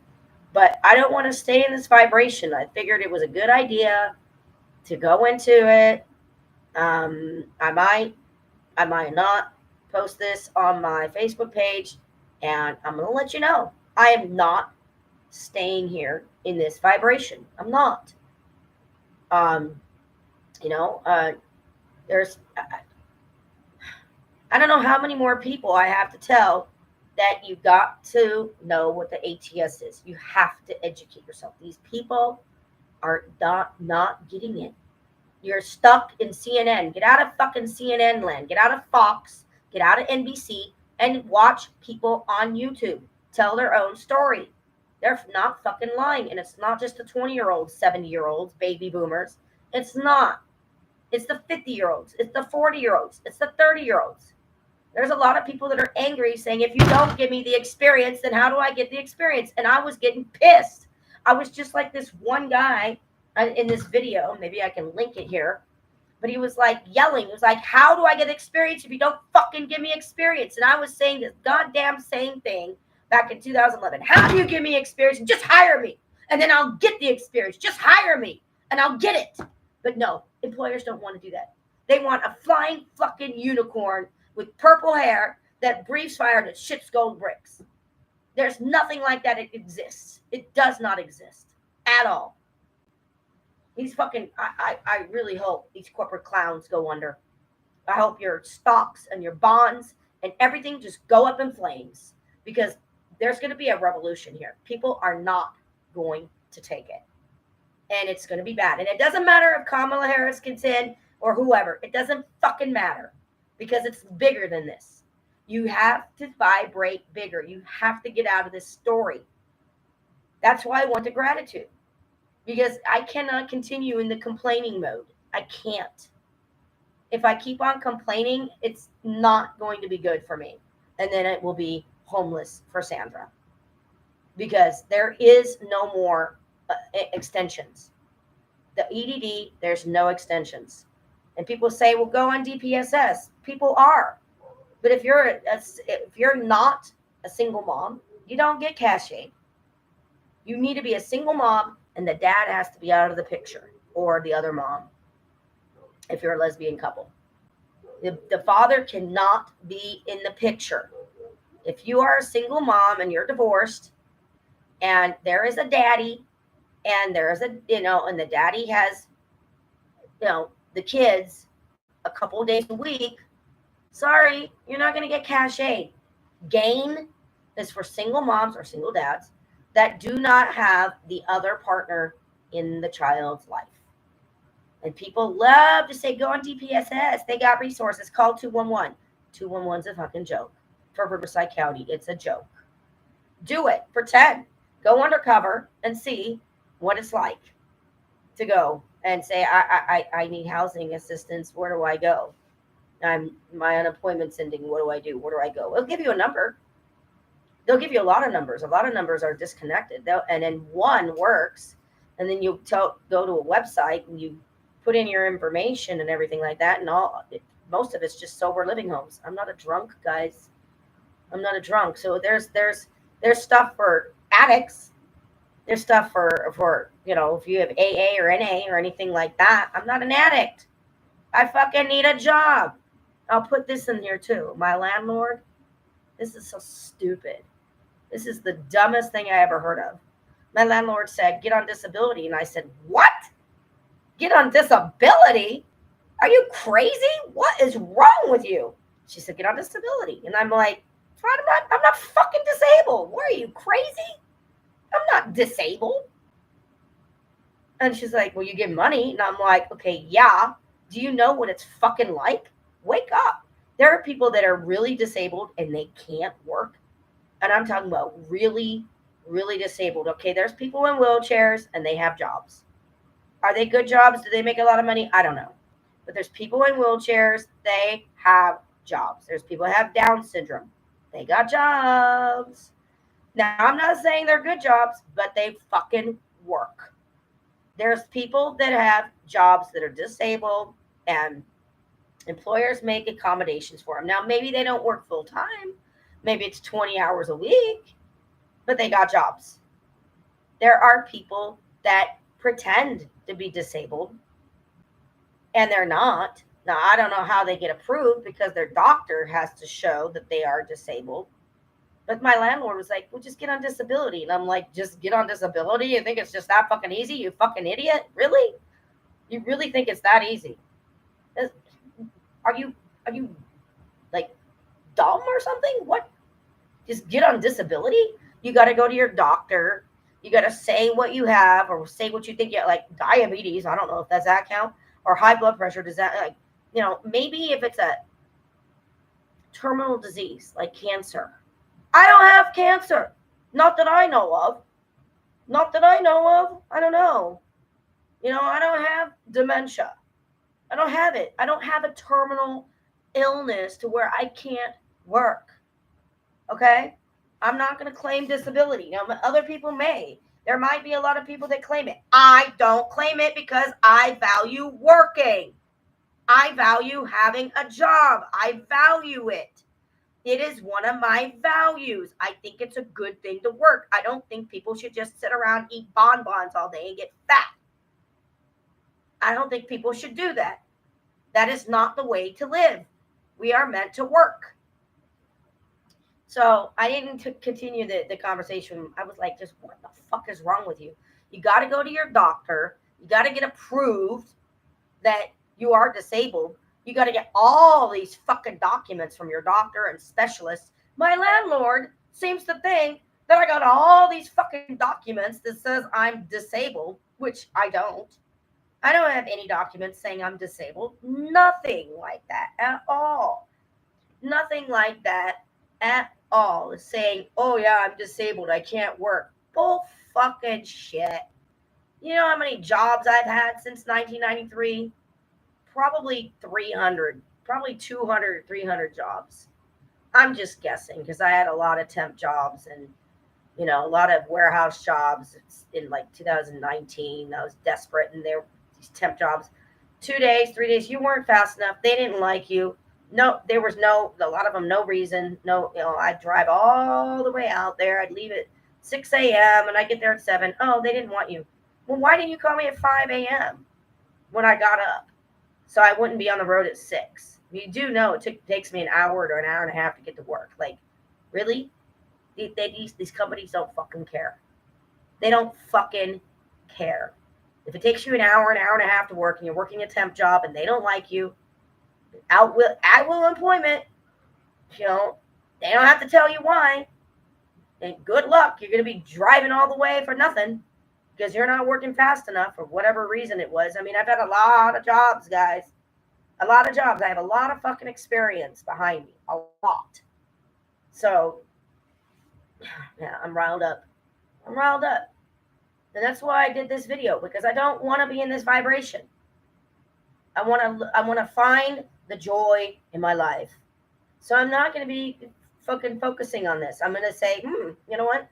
But I don't want to stay in this vibration. I figured it was a good idea to go into it. I might not post this on my Facebook page, and I'm going to let you know. I am not staying here in this vibration. I'm not. There's, I don't know how many more people I have to tell that you got to know what the ATS is. You have to educate yourself. These people are not getting it. You're stuck in CNN. Get out of fucking CNN land. Get out of Fox. Get out of NBC and watch people on YouTube tell their own story. They're not fucking lying. And it's not just the 20-year-olds, 70-year-olds, baby boomers. It's not. It's the 50-year-olds. It's the 40-year-olds. It's the 30-year-olds. There's a lot of people that are angry saying, if you don't give me the experience, then how do I get the experience? And I was getting pissed. I was just like this one guy in this video. Maybe I can link it here. But he was like yelling. He was like, how do I get experience if you don't fucking give me experience? And I was saying this goddamn same thing back in 2011. How do you give me experience? Just hire me. And then I'll get the experience. Just hire me. And I'll get it. But no, employers don't want to do that. They want a flying fucking unicorn with purple hair that breathes fire and shits gold bricks. There's nothing like that. It exists. It does not exist at all. These fucking, I really hope these corporate clowns go under. I hope your stocks and your bonds and everything just go up in flames, because there's going to be a revolution here. People are not going to take it. And it's going to be bad. And it doesn't matter if Kamala Harris gets in or whoever. It doesn't fucking matter, because it's bigger than this. You have to vibrate bigger. You have to get out of this story. That's why I want the gratitude, because I cannot continue in the complaining mode. I can't. If I keep on complaining, it's not going to be good for me. And then it will be homeless for Sandra, because there is no more extensions. The EDD, there's no extensions. And people say, well, go on DPSS. People are. But if you're not a single mom, you don't get cash aid. You need to be a single mom, and the dad has to be out of the picture, or the other mom, if you're a lesbian couple. The father cannot be in the picture. If you are a single mom and you're divorced, and there is a daddy, and there's and the daddy has, the kids a couple of days a week, sorry, you're not going to get cash aid. GAIN is for single moms or single dads that do not have the other partner in the child's life. And people love to say, go on DPSS. They got resources. Call 211. 211's a fucking joke. For Riverside County, it's a joke. Do it. Pretend. Go undercover and see what it's like to go and say, I need housing assistance. Where do I go? My unemployment's ending. What do I do? Where do I go? They'll give you a number. They'll give you a lot of numbers. A lot of numbers are disconnected. And then one works. And then you go to a website and you put in your information and everything like that. And most of it's just sober living homes. I'm not a drunk, guys. I'm not a drunk. So there's stuff for addicts. There's stuff for if you have AA or NA or anything like that. I'm not an addict. I fucking need a job. I'll put this in here too. My landlord, this is so stupid. This is the dumbest thing I ever heard of. My landlord said, get on disability. And I said, what? Get on disability? Are you crazy? What is wrong with you? She said, get on disability. And I'm like, I'm not fucking disabled. What are you, crazy? I'm not disabled. And she's like, well, you get money. And I'm like, okay, yeah. Do you know what it's fucking like Wake up. There are people that are really disabled and they can't work. And I'm talking about really, really disabled. Okay, there's people in wheelchairs and they have jobs. Are they good jobs? Do they make a lot of money? I don't know. But there's people in wheelchairs, they have jobs. There's people that have Down syndrome. They got jobs. Now, I'm not saying they're good jobs, but they fucking work. There's people that have jobs that are disabled and employers make accommodations for them. Now, maybe they don't work full time. Maybe it's 20 hours a week, but they got jobs. There are people that pretend to be disabled and they're not. Now, I don't know how they get approved because their doctor has to show that they are disabled. But my landlord was like, well, just get on disability. And I'm like, just get on disability? You think it's just that fucking easy? You fucking idiot. Really? You really think it's that easy? Are you like dumb or something? What? Just get on disability? You got to go to your doctor. You got to say what you have or say what you think you like diabetes. I don't know if that count, or high blood pressure. Does that, like, maybe if it's a terminal disease like cancer. I don't have cancer. Not that I know of. Not that I know of. I don't know. I don't have dementia. I don't have it. I don't have a terminal illness to where I can't work. Okay? I'm not going to claim disability. Now, other people may. There might be a lot of people that claim it. I don't claim it because I value working. I value having a job. I value it. It is one of my values. I think it's a good thing to work. I don't think people should just sit around, eat bonbons all day and get fat. I don't think people should do that. That is not the way to live. We are meant to work. So I didn't continue the conversation. I was like, just what the fuck is wrong with you? You got to go to your doctor. You got to get approved that you are disabled. You got to get all these fucking documents from your doctor and specialists. My landlord seems to think that I got all these fucking documents that says I'm disabled, which I don't. I don't have any documents saying I'm disabled. Nothing like that at all. Nothing like that at all. Is saying, oh yeah, I'm disabled. I can't work. Bull fucking shit. You know how many jobs I've had since 1993? Probably 300, probably 200, 300 jobs. I'm just guessing because I had a lot of temp jobs and, a lot of warehouse jobs in like 2019. I was desperate and there were these temp jobs. 2 days, 3 days, you weren't fast enough. They didn't like you. No, there was a lot of them, no reason. No, I'd drive all the way out there. I'd leave at 6 a.m. and I'd get there at 7. Oh, they didn't want you. Well, why didn't you call me at 5 a.m. when I got up? So I wouldn't be on the road at 6. You do know it takes me an hour or an hour and a half to get to work. Like, really? These companies don't fucking care. They don't fucking care. If it takes you an hour and a half to work and you're working a temp job and they don't like you, at will employment, they don't have to tell you why. And good luck. You're going to be driving all the way for nothing because you're not working fast enough for whatever reason it was. I mean, I've had a lot of jobs, guys. A lot of jobs. I have a lot of fucking experience behind me. A lot. So, yeah, I'm riled up. And that's why I did this video, because I don't want to be in this vibration. I want to find the joy in my life. So I'm not going to be fucking focusing on this. I'm going to say, you know what?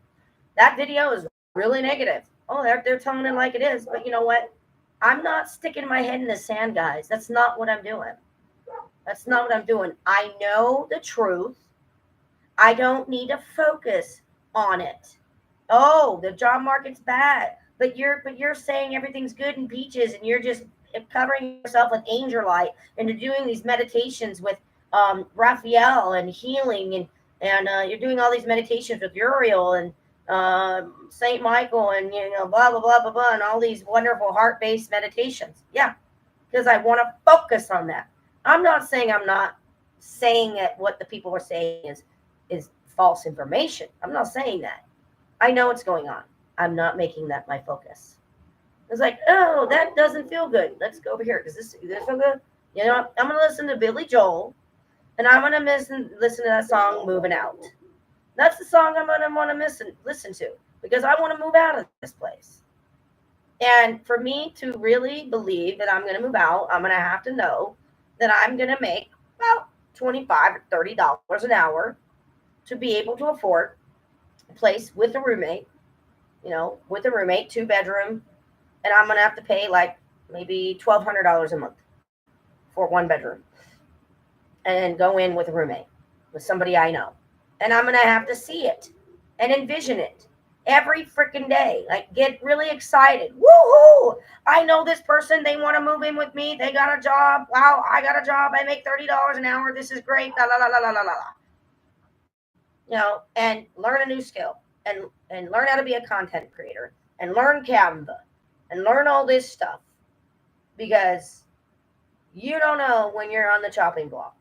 That video is really negative. Oh, they're telling it like it is. But you know what? I'm not sticking my head in the sand, guys. That's not what I'm doing. I know the truth. I don't need to focus on it. Oh, the job market's bad. But you're saying everything's good and peaches, and you're just covering yourself with angel light, and you're doing these meditations with Raphael and healing, and you're doing all these meditations with Uriel and Saint Michael, and blah blah blah blah blah, and all these wonderful heart-based meditations. Yeah, because I want to focus on that. I'm not saying that what the people are saying is false information. I'm not saying that. I know what's going on. I'm not making that my focus. It's like, oh, that doesn't feel good. Let's go over here. Does this feel good? You know, I'm going to listen to Billy Joel, and I'm going to listen to that song Moving Out. That's the song I'm going to want to listen to because I want to move out of this place. And for me to really believe that I'm going to move out, I'm going to have to know that I'm going to make about $25 or $30 an hour to be able to afford a place with a roommate, with a roommate, 2 bedroom, and I'm going to have to pay like maybe $1,200 a month for 1 bedroom and go in with a roommate, with somebody I know. And I'm going to have to see it and envision it every freaking day. Like, get really excited. Woohoo! I know this person. They want to move in with me. They got a job. Wow, I got a job. I make $30 an hour. This is great. La, la, la, la, la, la, la. And learn a new skill and learn how to be a content creator and learn Canva and learn all this stuff because you don't know when you're on the chopping block.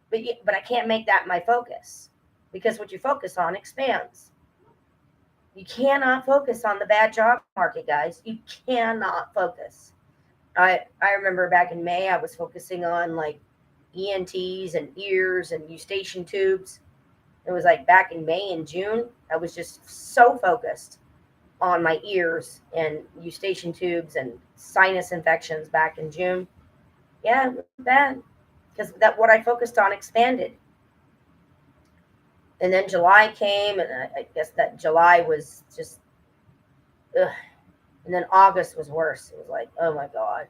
But I can't make that my focus because what you focus on expands. You cannot focus on the bad job market, guys. You cannot focus. I remember back in May, I was focusing on like ENTs and ears and eustachian tubes. It was like back in May and June, I was just so focused on my ears and eustachian tubes and sinus infections back in June. Yeah, it was bad because that what I focused on expanded. And then July came, and I guess that July was just, ugh. And then August was worse. It was like, oh my God.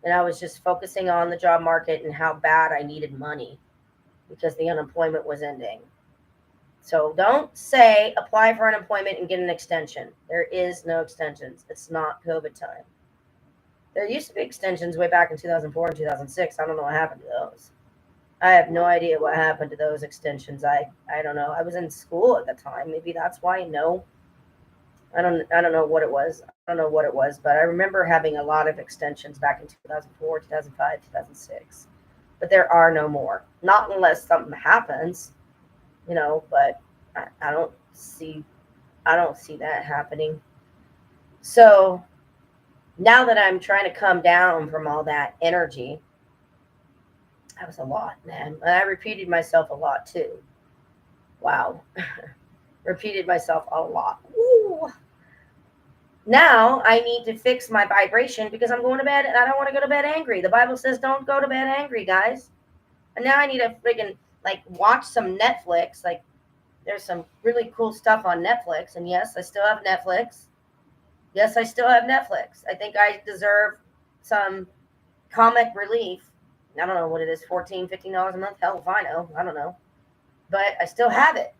And I was just focusing on the job market and how bad I needed money because the unemployment was ending. So don't say apply for unemployment and get an extension. There is no extensions. It's not COVID time. There used to be extensions way back in 2004 and 2006. I don't know what happened to those. I have no idea what happened to those extensions. I don't know. I was in school at the time. Maybe that's why. No, I don't know what it was. I don't know what it was, but I remember having a lot of extensions back in 2004, 2005, 2006. But there are no more. Not unless something happens, but I don't see that happening. So now that I'm trying to come down from all that energy, that was a lot, man. And I repeated myself a lot too. Wow. Repeated myself a lot. Ooh. Now I need to fix my vibration because I'm going to bed and I don't want to go to bed angry. The Bible says don't go to bed angry, guys. And now I need to freaking watch some Netflix. Like, there's some really cool stuff on Netflix. And yes, I still have Netflix. Yes, I still have Netflix. I think I deserve some comic relief. I don't know what it is, $14, $15 a month. Hell if I know. I don't know. But I still have it.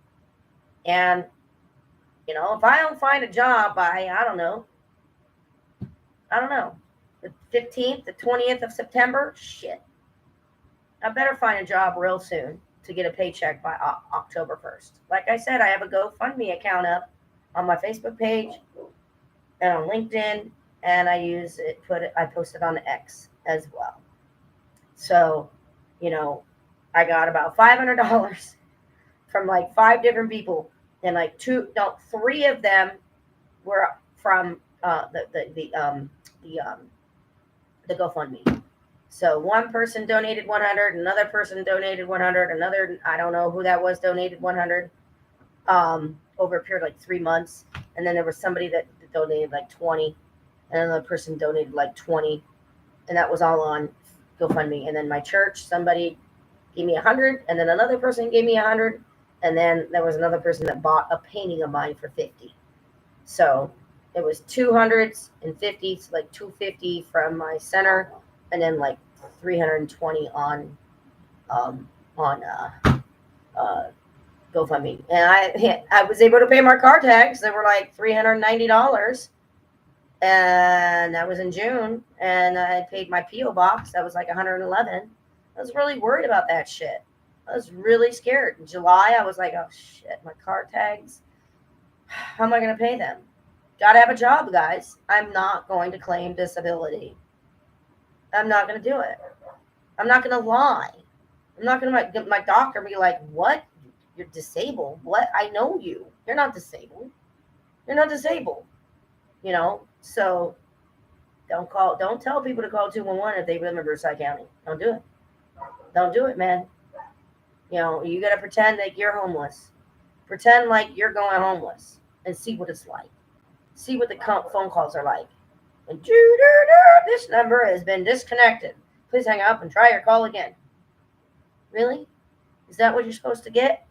And, if I don't find a job by, I don't know, the 15th, the 20th of September, shit. I better find a job real soon to get a paycheck by October 1st. Like I said, I have a GoFundMe account up on my Facebook page and on LinkedIn, and I post it on X as well. So, I got about $500 from like 5 different people, and like 3 of them were from the GoFundMe. So one person donated 100, another person donated 100, another, I don't know who that was, donated 100 over a period of like 3 months, and then there was somebody that donated like 20, and another person donated like 20, and that was all on GoFundMe. And then my church, somebody gave me 100, and then another person gave me 100, and then there was another person that bought a painting of mine for 50. So it was 200s and 50s, like 250 from my center, and then like 320 on GoFundMe. And I was able to pay my car tax. They were like $390. And that was in June, and I paid my PO box. That was like 111. I was really worried about that shit. I was really scared. In July, I was like, oh shit, my car tags. How am I going to pay them? Got to have a job, guys. I'm not going to claim disability. I'm not going to do it. I'm not going to lie. I'm not going to my doctor be like, what? You're disabled? What? I know you. You're not disabled. You're not disabled. So Don't tell people to call 211 if they live in Versailles County. Don't do it. Don't do it, man. You got to pretend like you're homeless. Pretend like you're going homeless and see what it's like. See what the phone calls are like. And this number has been disconnected. Please hang up and try your call again. Really? Is that what you're supposed to get?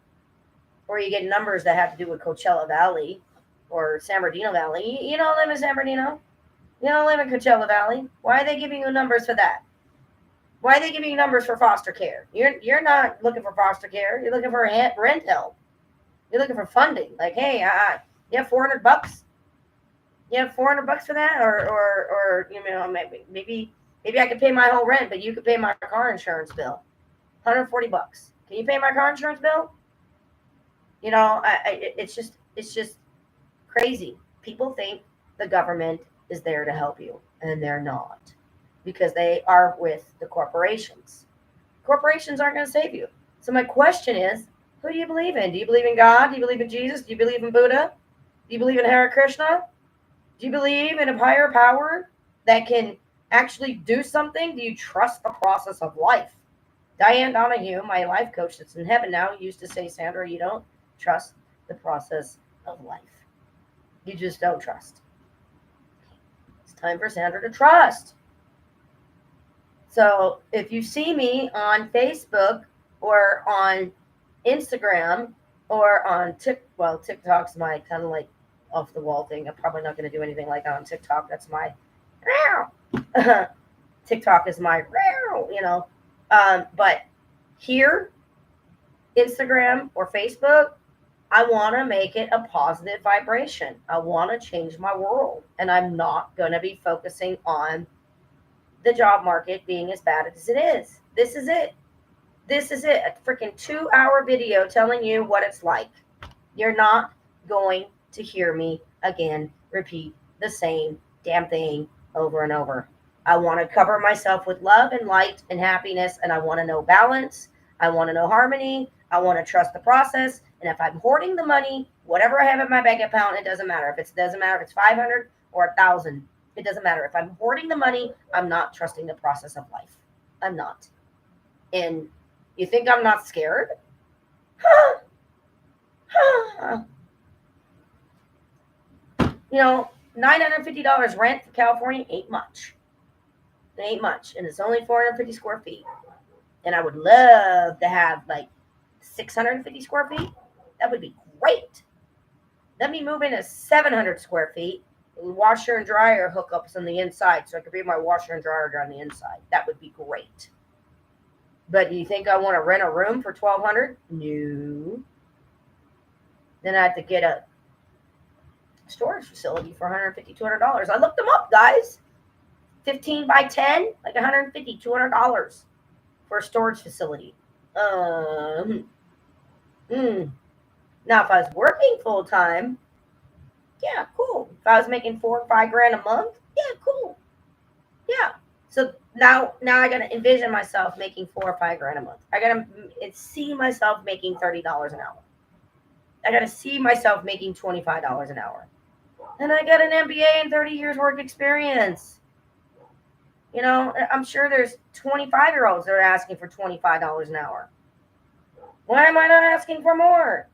Or you get numbers that have to do with Coachella Valley or San Bernardino Valley. You don't live in San Bernardino. You don't live in Coachella Valley. Why are they giving you numbers for that? Why are they giving you numbers for foster care? You're not looking for foster care. You're looking for rent help. You're looking for funding. Like, hey, you have $400? You have $400 for that, or maybe I could pay my whole rent, but you could pay my car insurance bill. $140. Can you pay my car insurance bill? It's just crazy. People think the government is there to help you, and they're not, because they are with the corporations. Corporations aren't going to save you. So my question is, who do you believe in? Do you believe in God? Do you believe in Jesus? Do you believe in Buddha? Do you believe in Hare Krishna? Do you believe in a higher power that can actually do something? Do you trust the process of life? Diane Donahue, my life coach that's in heaven now, used to say, Sandra, you don't trust the process of life. You just don't trust. It's time for Sandra to trust. So if you see me on Facebook or on Instagram or on TikTok's my kind of like off the wall thing. I'm probably not going to do anything like that on TikTok. That's my TikTok is my but here, Instagram or Facebook, I want to make it a positive vibration. I want to change my world, and I'm not going to be focusing on the job market being as bad as it is. This is it. A freaking 2-hour video telling you what it's like. You're not going to hear me again repeat the same damn thing over and over. I want to cover myself with love and light and happiness, and I want to know balance. I want to know harmony. I want to trust the process. And if I'm hoarding the money, whatever I have in my bank account, it doesn't matter. It doesn't matter if it's 500 or 1,000. It doesn't matter. If I'm hoarding the money, I'm not trusting the process of life. I'm not. And you think I'm not scared? $950 rent for California ain't much. It ain't much. And it's only 450 square feet. And I would love to have like 650 square feet. That would be great. Let me move into 700 square feet. Washer and dryer hookups on the inside, so I could be my washer and dryer on the inside. That would be great. But you think I want to rent a room for $1,200? No. Then I have to get a storage facility for $150, $200. I looked them up, guys. 15 by 10, like $150, $200 for a storage facility. Now, if I was working full time, yeah, cool. If I was making $4 or $5 grand a month, yeah, cool. Yeah. So now I gotta envision myself making $4 or $5 grand a month. I gotta see myself making $30 an hour. I gotta see myself making $25 an hour. And I got an MBA and 30 years work experience. I'm sure there's 25-year-olds that are asking for $25 an hour. Why am I not asking for more?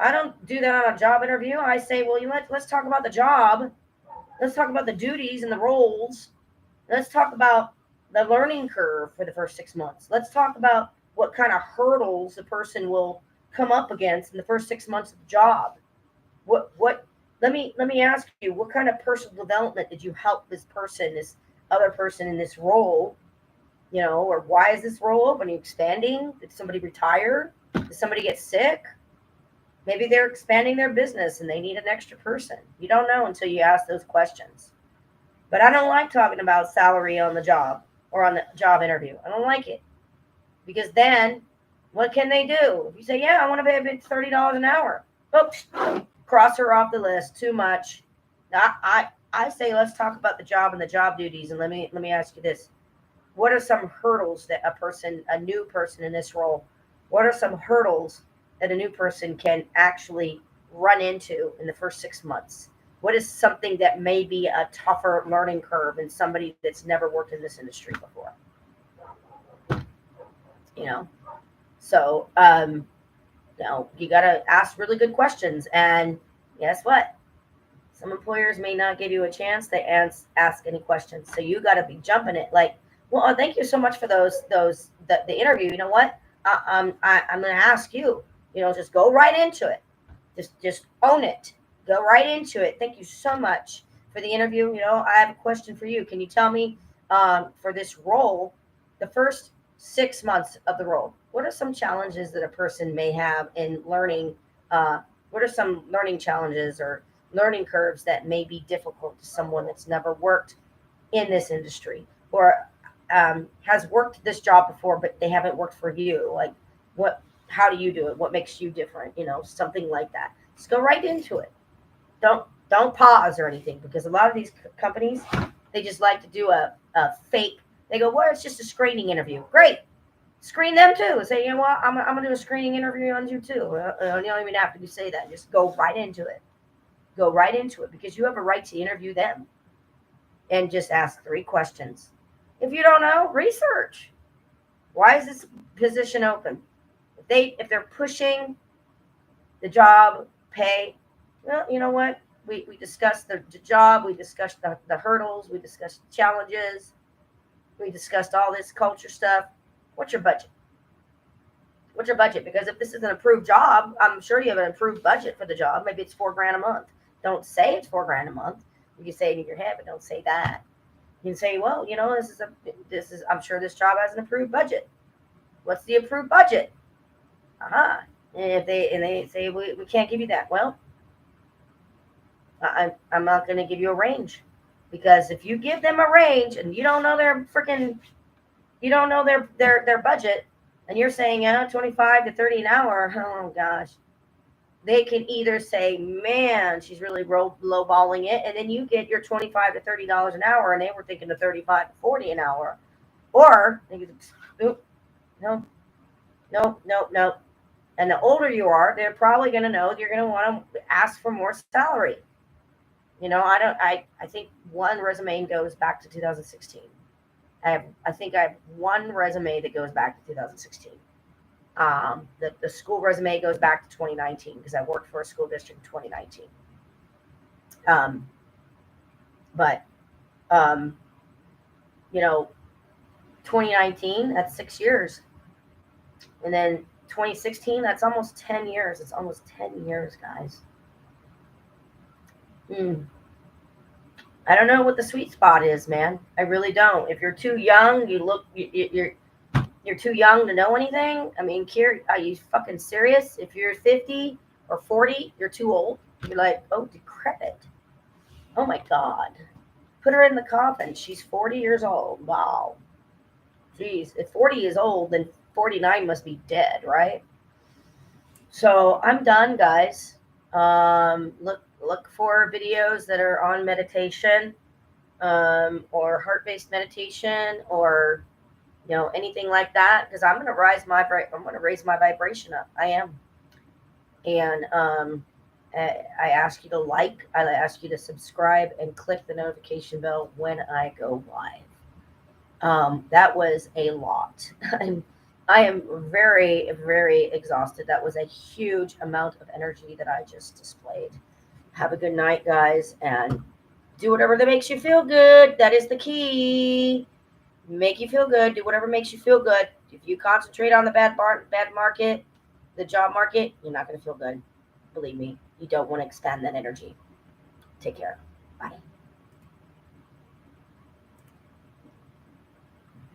I don't do that on a job interview. I say, well, let's talk about the job. Let's talk about the duties and the roles. Let's talk about the learning curve for the first 6 months. Let's talk about what kind of hurdles the person will come up against in the first 6 months of the job. Let me ask you, what kind of personal development did you help this other person in this role? Or why is this role open? Are you expanding? Did somebody retire? Did somebody get sick? Maybe they're expanding their business and they need an extra person. You don't know until you ask those questions. But I don't like talking about salary on the job or on the job interview. I don't like it. Because then what can they do? If you say, yeah, I want to pay $30 an hour. Oops, cross her off the list. Too much. I say, let's talk about the job and the job duties. And let me ask you this. What are some hurdles that a new person in this role, what are some hurdles that a new person can actually run into in the first 6 months? What is something that may be a tougher learning curve in somebody that's never worked in this industry before? You know, so you got to ask really good questions. And guess what? Some employers may not give you a chance to ask any questions. So you got to be jumping it. Like, well, thank you so much for the interview. You know what? I'm going to ask you. Just go right into it. Just own it. Go right into it. Thank you so much for the interview. I have a question for you. Can you tell me for this role, the first 6 months of the role, what are some challenges that a person may have in learning? What are some learning challenges or learning curves that may be difficult to someone that's never worked in this industry or has worked this job before, but they haven't worked for you? Like, how do you do it? What makes you different? Something like that. Just go right into it. Don't pause or anything, because a lot of these companies, they just like to do a fake. They go, well, it's just a screening interview. Great. Screen them too. Say, you know what? I'm going to do a screening interview on you too. You don't even have to say that. Just go right into it. Go right into it, because you have a right to interview them, and just ask 3 questions. If you don't know, research. Why is this position open? If they're pushing the job, pay, well, you know what? We discussed the job. We discussed the hurdles. We discussed the challenges. We discussed all this culture stuff. What's your budget? What's your budget? Because if this is an approved job, I'm sure you have an approved budget for the job. Maybe it's $4,000 a month. Don't say it's $4,000 a month. You can say it in your head, but don't say that. You can say, well, this is. I'm sure this job has an approved budget. What's the approved budget? And if they say we can't give you that, well, I'm not going to give you a range, because if you give them a range and you don't know their budget, and you're saying 25 to 30 an hour, oh gosh, they can either say, man, she's really lowballing it, and then you get your $25 to $30 an hour, and they were thinking of 35 to 40 an hour, or they could, no. And the older you are, they're probably going to know you're going to want to ask for more salary. I think one resume goes back to 2016. I think I have one resume that goes back to 2016. The school resume goes back to 2019, because I worked for a school district in 2019. But 2019, that's 6 years. And then 2016, that's almost 10 years. It's almost 10 years, guys. I don't know what the sweet spot is, man. I really don't. If you're too young, you're too young to know anything. I mean, Kier, are you fucking serious? If you're 50 or 40, you're too old. You're like, oh, decrepit. Oh my God. Put her in the coffin. She's 40 years old. Wow. Jeez. If 40 is old, then 49 must be dead, right? So I'm done, guys. Look for videos that are on meditation, or heart-based meditation, or anything like that, because I'm going to raise my vibration up. I am. And I ask you to like, I ask you to subscribe and click the notification bell when I go live. That was a lot. I am very, very exhausted. That was a huge amount of energy that I just displayed. Have a good night, guys, and do whatever that makes you feel good. That is the key. Make you feel good. Do whatever makes you feel good. If you concentrate on the bad market, the job market, you're not going to feel good. Believe me, you don't want to expand that energy. Take care. Bye.